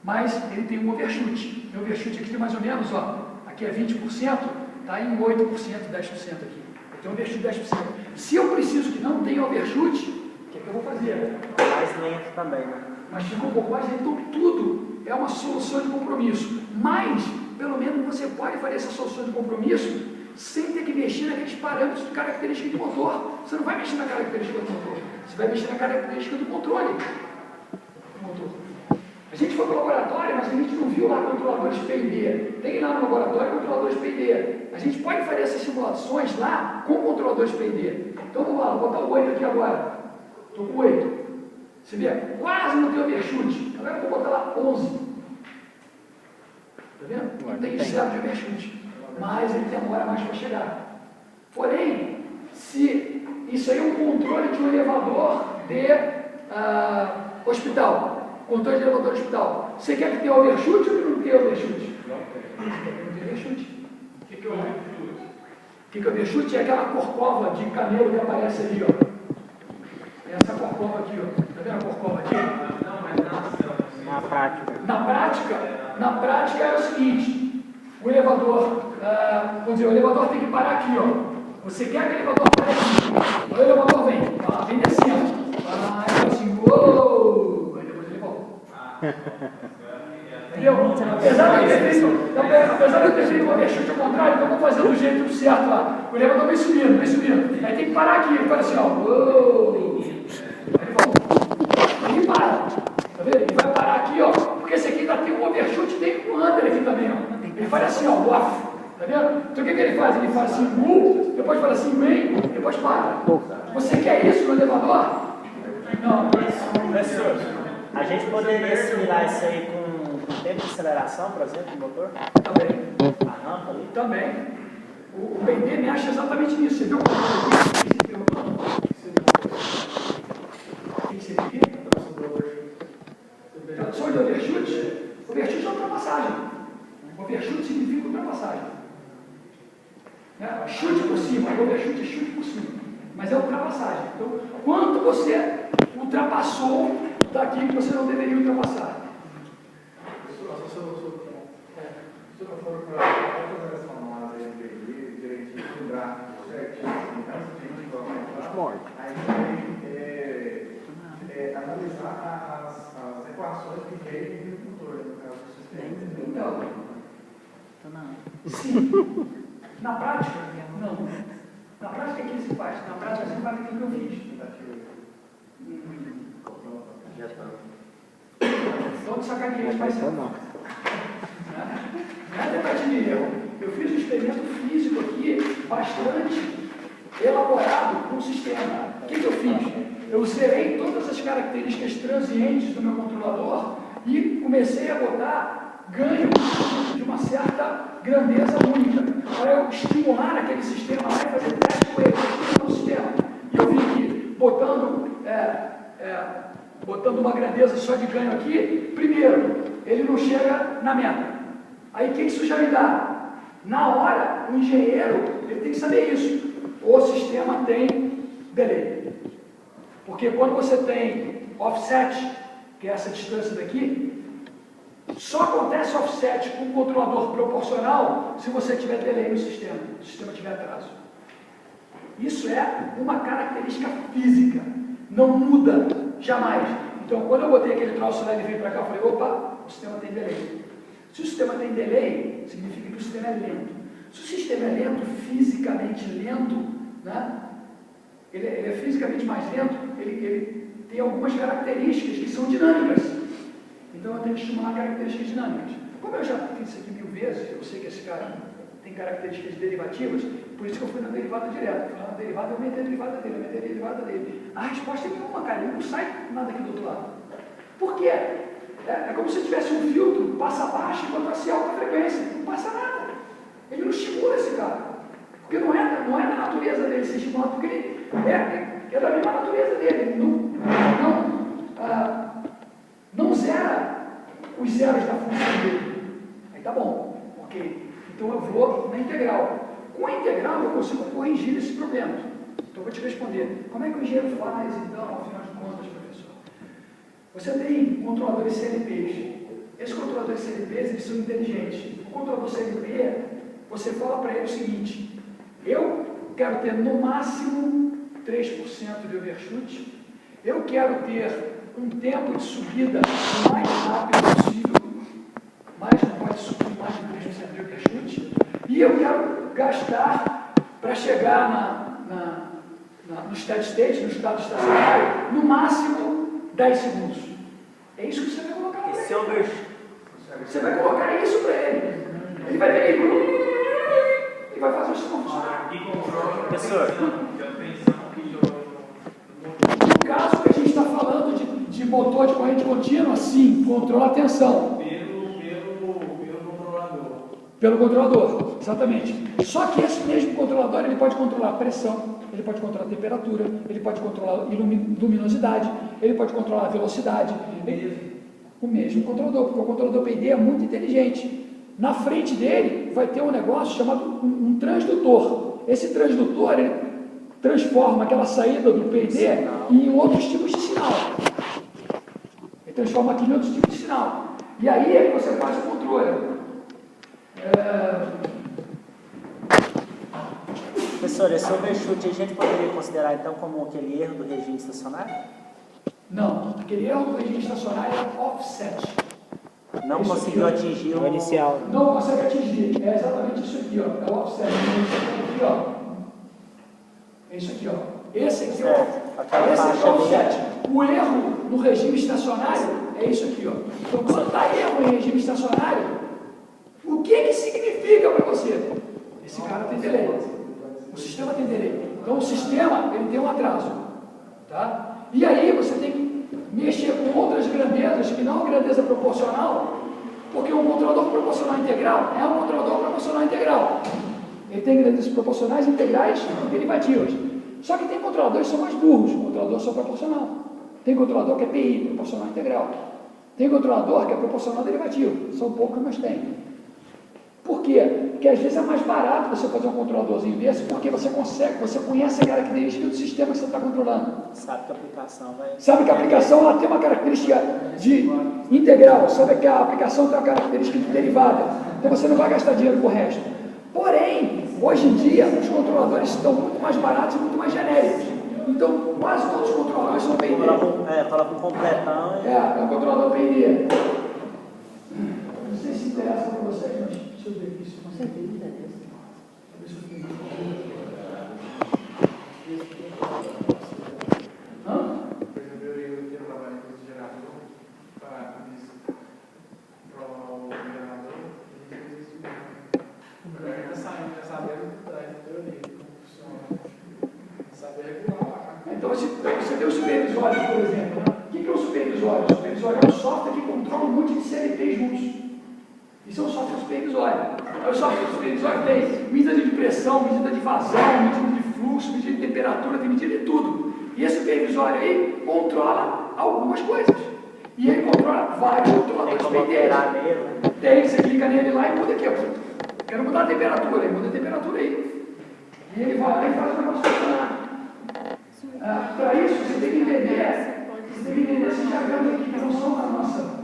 Mas ele tem um overshoot. Meu overshoot aqui tem mais ou menos, ó, aqui é 20%, está em 8%, 10% aqui. Eu tenho um overshoot de 10%. Se eu preciso que não tenha overshoot, o que eu vou fazer? Mais lento também, né? Mas ficou um pouco mais, então tudo é uma solução de compromisso. Mas, pelo menos, você pode fazer essa solução de compromisso sem ter que mexer naqueles parâmetros de característica do motor. Você não vai mexer na característica do motor, você vai mexer na característica do controle do motor. A gente foi para o laboratório, mas a gente não viu lá controladores PID. Tem lá no laboratório controladores PID. A gente pode fazer essas simulações lá com controladores PID. Então vamos lá, vou botar o 8 aqui agora. Estou com 8. Você vê? Quase não tem overshoot. Agora eu vou botar lá 11. Está vendo? Não tem zero de overshoot. Mas ele demora mais para chegar. Porém, se isso aí é um controle de um elevador de hospital, controle de elevador de hospital, você quer que tenha overshoot ou não tenha overshoot? Não tem overshoot. O que é overshoot? O que é overshoot? É aquela corcova de camelo que aparece ali, ó. Essa corcova aqui, ó. Tá vendo a corcova aqui? Na prática. Na prática é o seguinte, o elevador, vamos dizer, o elevador tem que parar aqui, ó. Você quer que o elevador pare aqui. O elevador vem descendo. Aí fala assim, uou! Aí depois ele volta. Entendeu? Apesar de eu ter feito uma overshoot ao contrário, então vamos fazer do jeito certo lá. O elevador vem subindo. Aí tem que parar aqui. Ele fala assim, ó, uou! Aí ele volta. Ele para. Tá vendo? Ele vai parar aqui, ó. Porque esse aqui ainda tem um overshoot, tem um under aqui também, ó. Ele faz assim, ó, uaf. Tá vendo? Então o que ele faz? Ele faz assim, depois fala assim, vem, depois para. Você quer isso no elevador? Não. Professor, a gente poderia assimilar isso aí com tempo de aceleração, por exemplo, do motor? Também. A rampa ali? Também. O BD me acha exatamente nisso. Você viu o motor aqui? O que seria aqui? Tradução de overshoot? Overshoot é ultrapassagem. Overshoot significa ultrapassagem. Chute por cima, overshoot é chute por cima, mas é ultrapassagem. Então, quanto você ultrapassou daqui que você não deveria ultrapassar? Analisar as equações que gerem o motor, no caso do sistema. Então, sim. Na prática, não. Na prática, o que se faz? Na prática, você faz aquilo que eu fiz. Então, de sacaneia, faz isso. Não é tentativa de erro. Eu fiz um experimento físico aqui, bastante elaborado com o sistema. O que eu fiz? Eu zerei todas as características transientes do meu controlador e comecei a botar ganho de uma certa grandeza única, para eu estimular aquele sistema lá e fazer teste com ele, estimular o sistema. E eu vim aqui, botando uma grandeza só de ganho aqui, primeiro, ele não chega na meta. Aí o que isso já me dá? Na hora, o engenheiro, ele tem que saber isso. O sistema tem delay. Porque quando você tem offset, que é essa distância daqui, só acontece offset com um controlador proporcional se você tiver delay no sistema, se o sistema tiver atraso. Isso é uma característica física, não muda jamais. Então, quando eu botei aquele troço lá e veio para cá, eu falei, opa, o sistema tem delay. Se o sistema tem delay, significa que o sistema é lento. Se o sistema é lento, fisicamente lento, né? Ele é fisicamente mais lento, ele tem algumas características que são dinâmicas. Então eu tenho que estimular características dinâmicas. Como eu já fiz isso aqui 1000 vezes, eu sei que esse cara tem características derivativas, por isso que eu fui na derivada direta. Fui lá na derivada, eu meti a derivada dele, eu meti a derivada dele. A resposta é nenhuma, cara, ele não sai nada aqui do outro lado. Por quê? É como se tivesse um filtro, passa baixo e contra alta frequência. Não passa nada. Ele não estimula esse cara. Porque não é da natureza dele ser estimulado, porque ele é da mesma natureza dele. Ele não zera os zeros da função dele. Aí tá bom, ok. Então eu vou na integral. Com a integral eu consigo corrigir esse problema. Então eu vou te responder. Como é que o engenheiro faz, então, ao final de contas, professor? Você tem controladores CLPs. Esses controladores CLPs, eles são inteligentes. O controlador CLP, você fala para ele o seguinte: eu quero ter no máximo 3% de overshoot, eu quero ter um tempo de subida o mais rápido possível, mas não pode subir mais de 3% de overshoot, e eu quero gastar para chegar no steady state, no estado estacionário, no máximo 10 segundos. É isso que você vai colocar para ele. Você vai colocar isso para ele. Ele vai ver e vai fazer o sistema funcionar. Professor, No caso que a gente está falando de motor de corrente contínua, sim, controla a tensão. Pelo controlador. Pelo controlador, exatamente. Só que esse mesmo controlador, ele pode controlar a pressão, ele pode controlar a temperatura, ele pode controlar a luminosidade, ele pode controlar a velocidade. O mesmo controlador, porque o controlador PD é muito inteligente. Na frente dele vai ter um negócio chamado um transdutor. Esse transdutor, transforma aquela saída do PD em outros tipos de sinal. Ele transforma aquilo em outros tipos de sinal. E aí é que você faz o controle. Professor, esse overshoot a gente poderia considerar então como aquele erro do regime estacionário? Não, aquele erro do regime estacionário é offset. Não conseguiu atingir O inicial. Não consegue atingir. É exatamente isso aqui, ó. É o offset. Aqui, ó. É isso aqui, ó. Esse aqui, ó. Esse aqui é o offset. O erro no regime estacionário é isso aqui, ó. Então, quando está erro em regime estacionário, o que significa para você? Esse cara tem delay. O sistema tem delay. Então, o sistema, ele tem um atraso. Tá? E aí, você tem que mexer com outras grandezas, que não a grandeza proporcional, porque um controlador proporcional integral é um controlador proporcional integral. Ele tem grandezas proporcionais, integrais e derivativas. Só que tem controladores que são mais burros, controlador só proporcional. Tem controlador que é PI, proporcional integral. Tem controlador que é proporcional derivativo. São poucos, mas tem. Por quê? Porque às vezes é mais barato você fazer um controladorzinho desse, porque você conhece a característica do sistema que você está controlando. Sabe que a aplicação vai... Sabe que a aplicação ela tem uma característica de integral, sabe que a aplicação tem uma característica de derivada. Então você não vai gastar dinheiro com o resto. Porém, hoje em dia, os controladores estão muito mais baratos e muito mais genéricos. Então, quase todos os controladores são PID. Coloca um completão e... É um controlador PID. Não sei se interessa para vocês, mas deixa eu ver aqui se eu consigo. Hã? Por exemplo, eu trabalho com esse gerador para controlar o gerador e a gente fez isso mesmo. Agora a gente está saindo, já sabendo da teoria, como funciona. Saber regular. Então, você tem o supervisório, por exemplo. Né? O que é o supervisório? O supervisório é um software que controla um monte de CLT juntos. Isso é um software supervisório. O software supervisório tem medida de pressão, medida de vazão, medida de fluxo, medida de temperatura, tem medida de tudo. E esse supervisório aí controla algumas coisas. E ele controla vários controladores PID. Tem, você clica nele lá e muda aqui. Ó. Quero mudar a temperatura, ele muda a temperatura aí. E ele vai lá e faz o negócio funcionar. Para isso, você tem que entender esses diagramas aqui que não são da nossa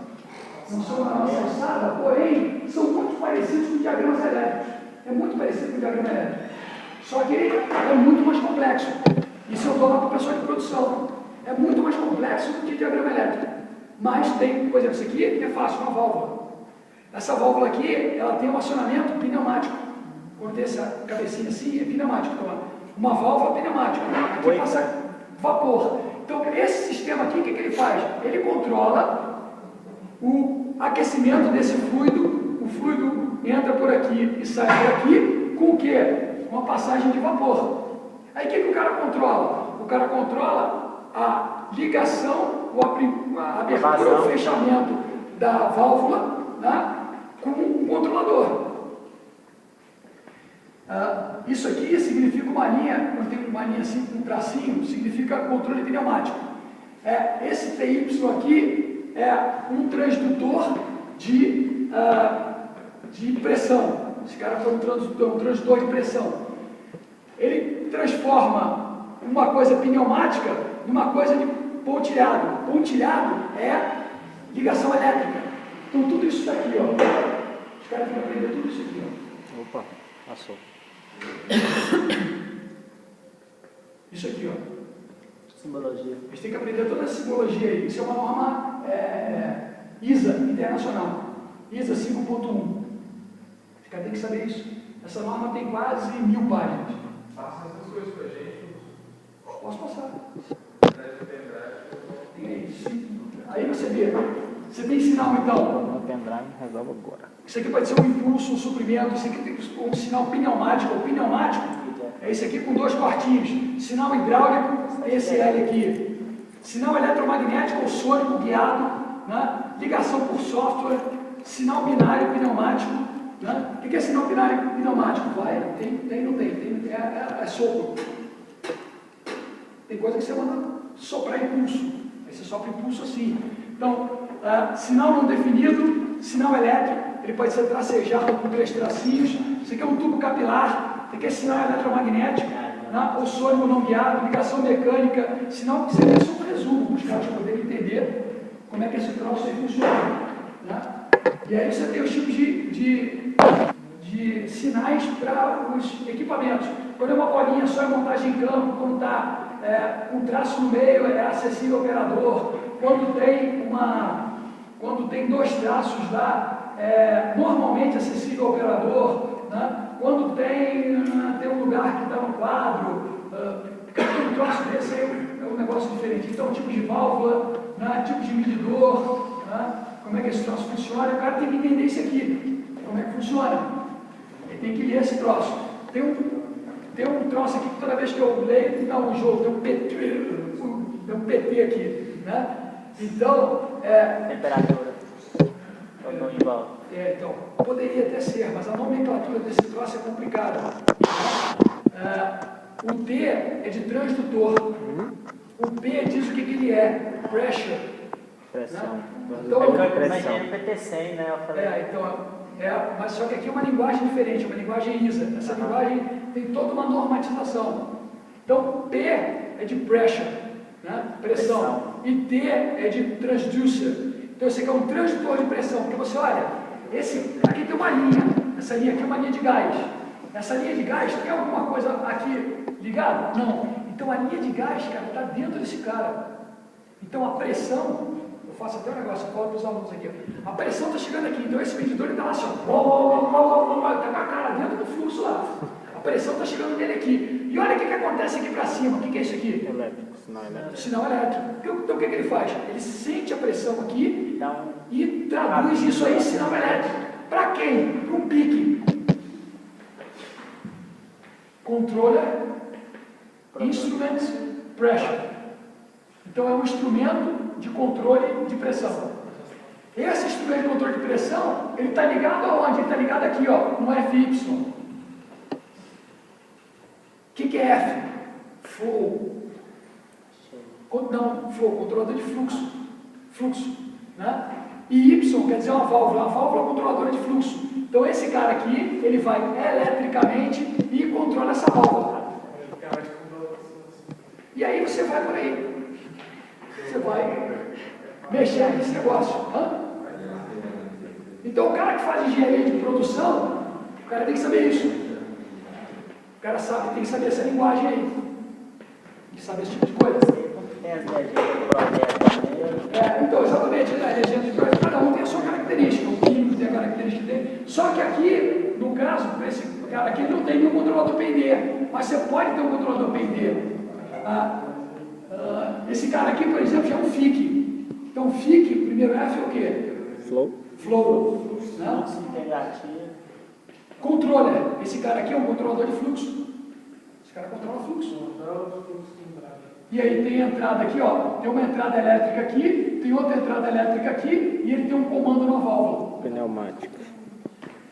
alçada, porém, são muito parecidos com diagramas elétricos. É muito parecido com o diagrama elétrico. Só que ele é muito mais complexo. Isso eu dou lá para o pessoal de produção. É muito mais complexo do que diagrama elétrico. Mas tem, por exemplo, isso aqui é fácil, uma válvula. Essa válvula aqui, ela tem um acionamento pneumático. Quando tem essa cabecinha assim, é pneumático. Então, uma válvula pneumática. Aqui passa vapor. Então, esse sistema aqui, o que ele faz? Ele controla o aquecimento desse fluido. O fluido entra por aqui e sai por aqui, com o quê? Uma passagem de vapor. Aí o que o cara controla? O cara controla a ligação, a abertura ou fechamento da válvula, né, com um controlador. Isso aqui significa uma linha, quando tem uma linha assim com um tracinho, significa controle pneumático. Esse TY aqui é um transdutor de pressão. Esse cara foi um transdutor de pressão. Ele transforma uma coisa pneumática numa coisa de pontilhado. Pontilhado é ligação elétrica. Então tudo isso daqui, ó. Os caras têm que aprender tudo isso aqui, ó. Opa, passou. Isso aqui, ó. Simbologia. Eles têm que aprender toda essa simbologia aí. Isso é uma norma ISA internacional. ISA 5.1. Os caras têm que saber isso. Essa norma tem quase 1000 páginas. Passa essas coisas pra gente. Posso passar. Tem aí. Aí você vê. Você tem sinal então. No pendrive resolve agora. Isso aqui pode ser um impulso, um suprimento. Isso aqui tem um sinal pneumático. O pneumático é esse aqui com 2 cortinhos. Sinal hidráulico é esse L aqui. Sinal eletromagnético ou sônico guiado, né? Ligação por software. Sinal binário pneumático. Né? O que é sinal binário pneumático? Vai, tem, não tem. É sopro. Tem coisa que você manda soprar impulso. Aí você sopra impulso assim. Então, sinal não definido, sinal elétrico, ele pode ser tracejado com 3 tracinhos. Isso aqui é um tubo capilar. Isso aqui é sinal eletromagnético. Ou sônico não guiado, ligação mecânica, sinal que seria só um resumo, para os caras poderem entender como é que esse troço aí funciona. Né? E aí você tem os tipos de sinais para os equipamentos. Quando é uma bolinha só é montagem em campo, quando está um traço no meio é acessível ao operador, quando tem dois traços lá, normalmente acessível ao operador, né? Quando tem um lugar que está no quadro, um troço desse aí é um negócio diferente. Então, tipo de válvula, né? Tipo de medidor, né? Como é que esse troço funciona, o cara tem que entender isso aqui, como é que funciona. Ele tem que ler esse troço. Tem um troço aqui que toda vez que eu leio, dá um jogo, tem um PT aqui, né? Então, Temperatura. Botão de volta. Então, poderia até ser, mas a nomenclatura desse troço é complicada. O T é de transdutor. O P diz o que ele é, pressure. Pressão. Né? Então, Mas é PT100, né? Eu falei. mas só que aqui é uma linguagem diferente, uma linguagem ISA. Essa linguagem tem toda uma normatização. Então, P é de pressure, né? Pressão. E T é de transducer. Então, esse aqui é um transdutor de pressão. Porque você olha, aqui tem uma linha. Essa linha aqui é uma linha de gás. Essa linha de gás, tem alguma coisa aqui ligada? Não. Então, a linha de gás, cara, está dentro desse cara. Então, a pressão... Eu faço até um negócio, eu falo para os alunos aqui. A pressão está chegando aqui, então esse medidor está lá assim, está com a cara dentro do fluxo lá. A pressão está chegando nele aqui. E olha o que acontece aqui para cima. O que é isso aqui? Elétrico, sinal elétrico. Sinal elétrico. Então o que ele faz? Ele sente a pressão aqui e traduz isso aí em sinal elétrico. Para quem? Para um pique. Controller Instrument Pressure. Então é um instrumento de controle de pressão. Esse instrumento de controle de pressão, ele está ligado aonde? Ele está ligado aqui, ó, no FY. O que é F? Flow. Não, flow, controlador de fluxo. Fluxo. Né? E Y quer dizer uma válvula. A válvula é controladora de fluxo. Então esse cara aqui, ele vai eletricamente e controla essa válvula. E aí você vai por aí. Você vai mexer nesse negócio. Então o cara que faz engenharia de produção, o cara tem que saber isso. O cara tem que saber essa linguagem aí. Tem que saber esse tipo de coisa. Tem as legendas do projeto. Então, exatamente, a legenda de projeto, cada um tem a sua característica. O químico tem a característica dele. Só que aqui, no caso, esse cara aqui não tem nenhum controlador PID. Mas você pode ter um controlador PID. Esse cara aqui, por exemplo, já é um FIC. Então, FIC, o primeiro F é o quê? Flow. Né? Integrativo. Controller. Esse cara aqui é um controlador de fluxo. Esse cara controla o fluxo. E aí tem entrada aqui, ó. Tem uma entrada elétrica aqui, tem outra entrada elétrica aqui, e ele tem um comando na válvula. Pneumática.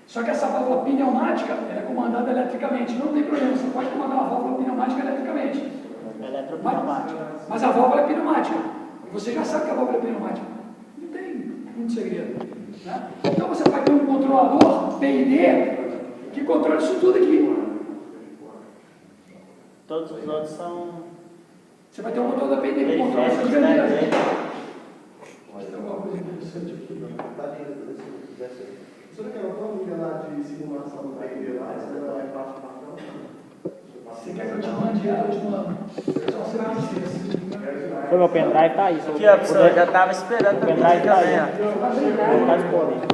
Só que essa válvula pneumática ela é comandada eletricamente. Não tem problema, você pode comandar uma válvula pneumática eletricamente. Mas a válvula é pneumática. E você já sabe que a válvula é pneumática. Não tem muito segredo. Né? Então você vai ter um controlador PID que controla isso tudo aqui. Todos os outros são... Você vai ter um controlador PID que controla isso tudo aqui. Tem alguma coisa interessante aqui? Será que ela família lá de simulação do PID lá, você vai lá embaixo do cartão? Você quer que eu te mande ela? Eu te mando. Só você vai dizer. Foi meu pendrive, tá aí. Aqui, ó, professor, eu já estava esperando O pendrive tá aí. também, Vou disponível.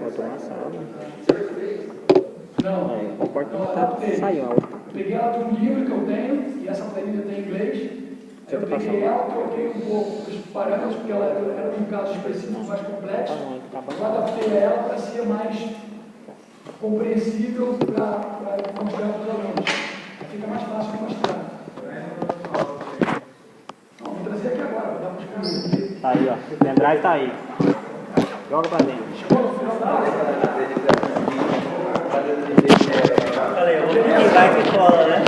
Eu tô na sala. Não. O comportamento saiu. Peguei ela de um livro que eu tenho, e essa planilha tem em inglês. Eu peguei ela, troquei um pouco os parâmetros, porque ela era um caso específico mais complexo. Eu adaptei ela para ser mais compreensível para mostrar para os alunos. Fica mais fácil de mostrar. Não, vou trazer aqui agora, vou dar para os alunos. Tá aí, ó. O pendrive tá aí. Joga pra dentro. Chegou no final da aula? Falei, eu vou pegar que cola, né?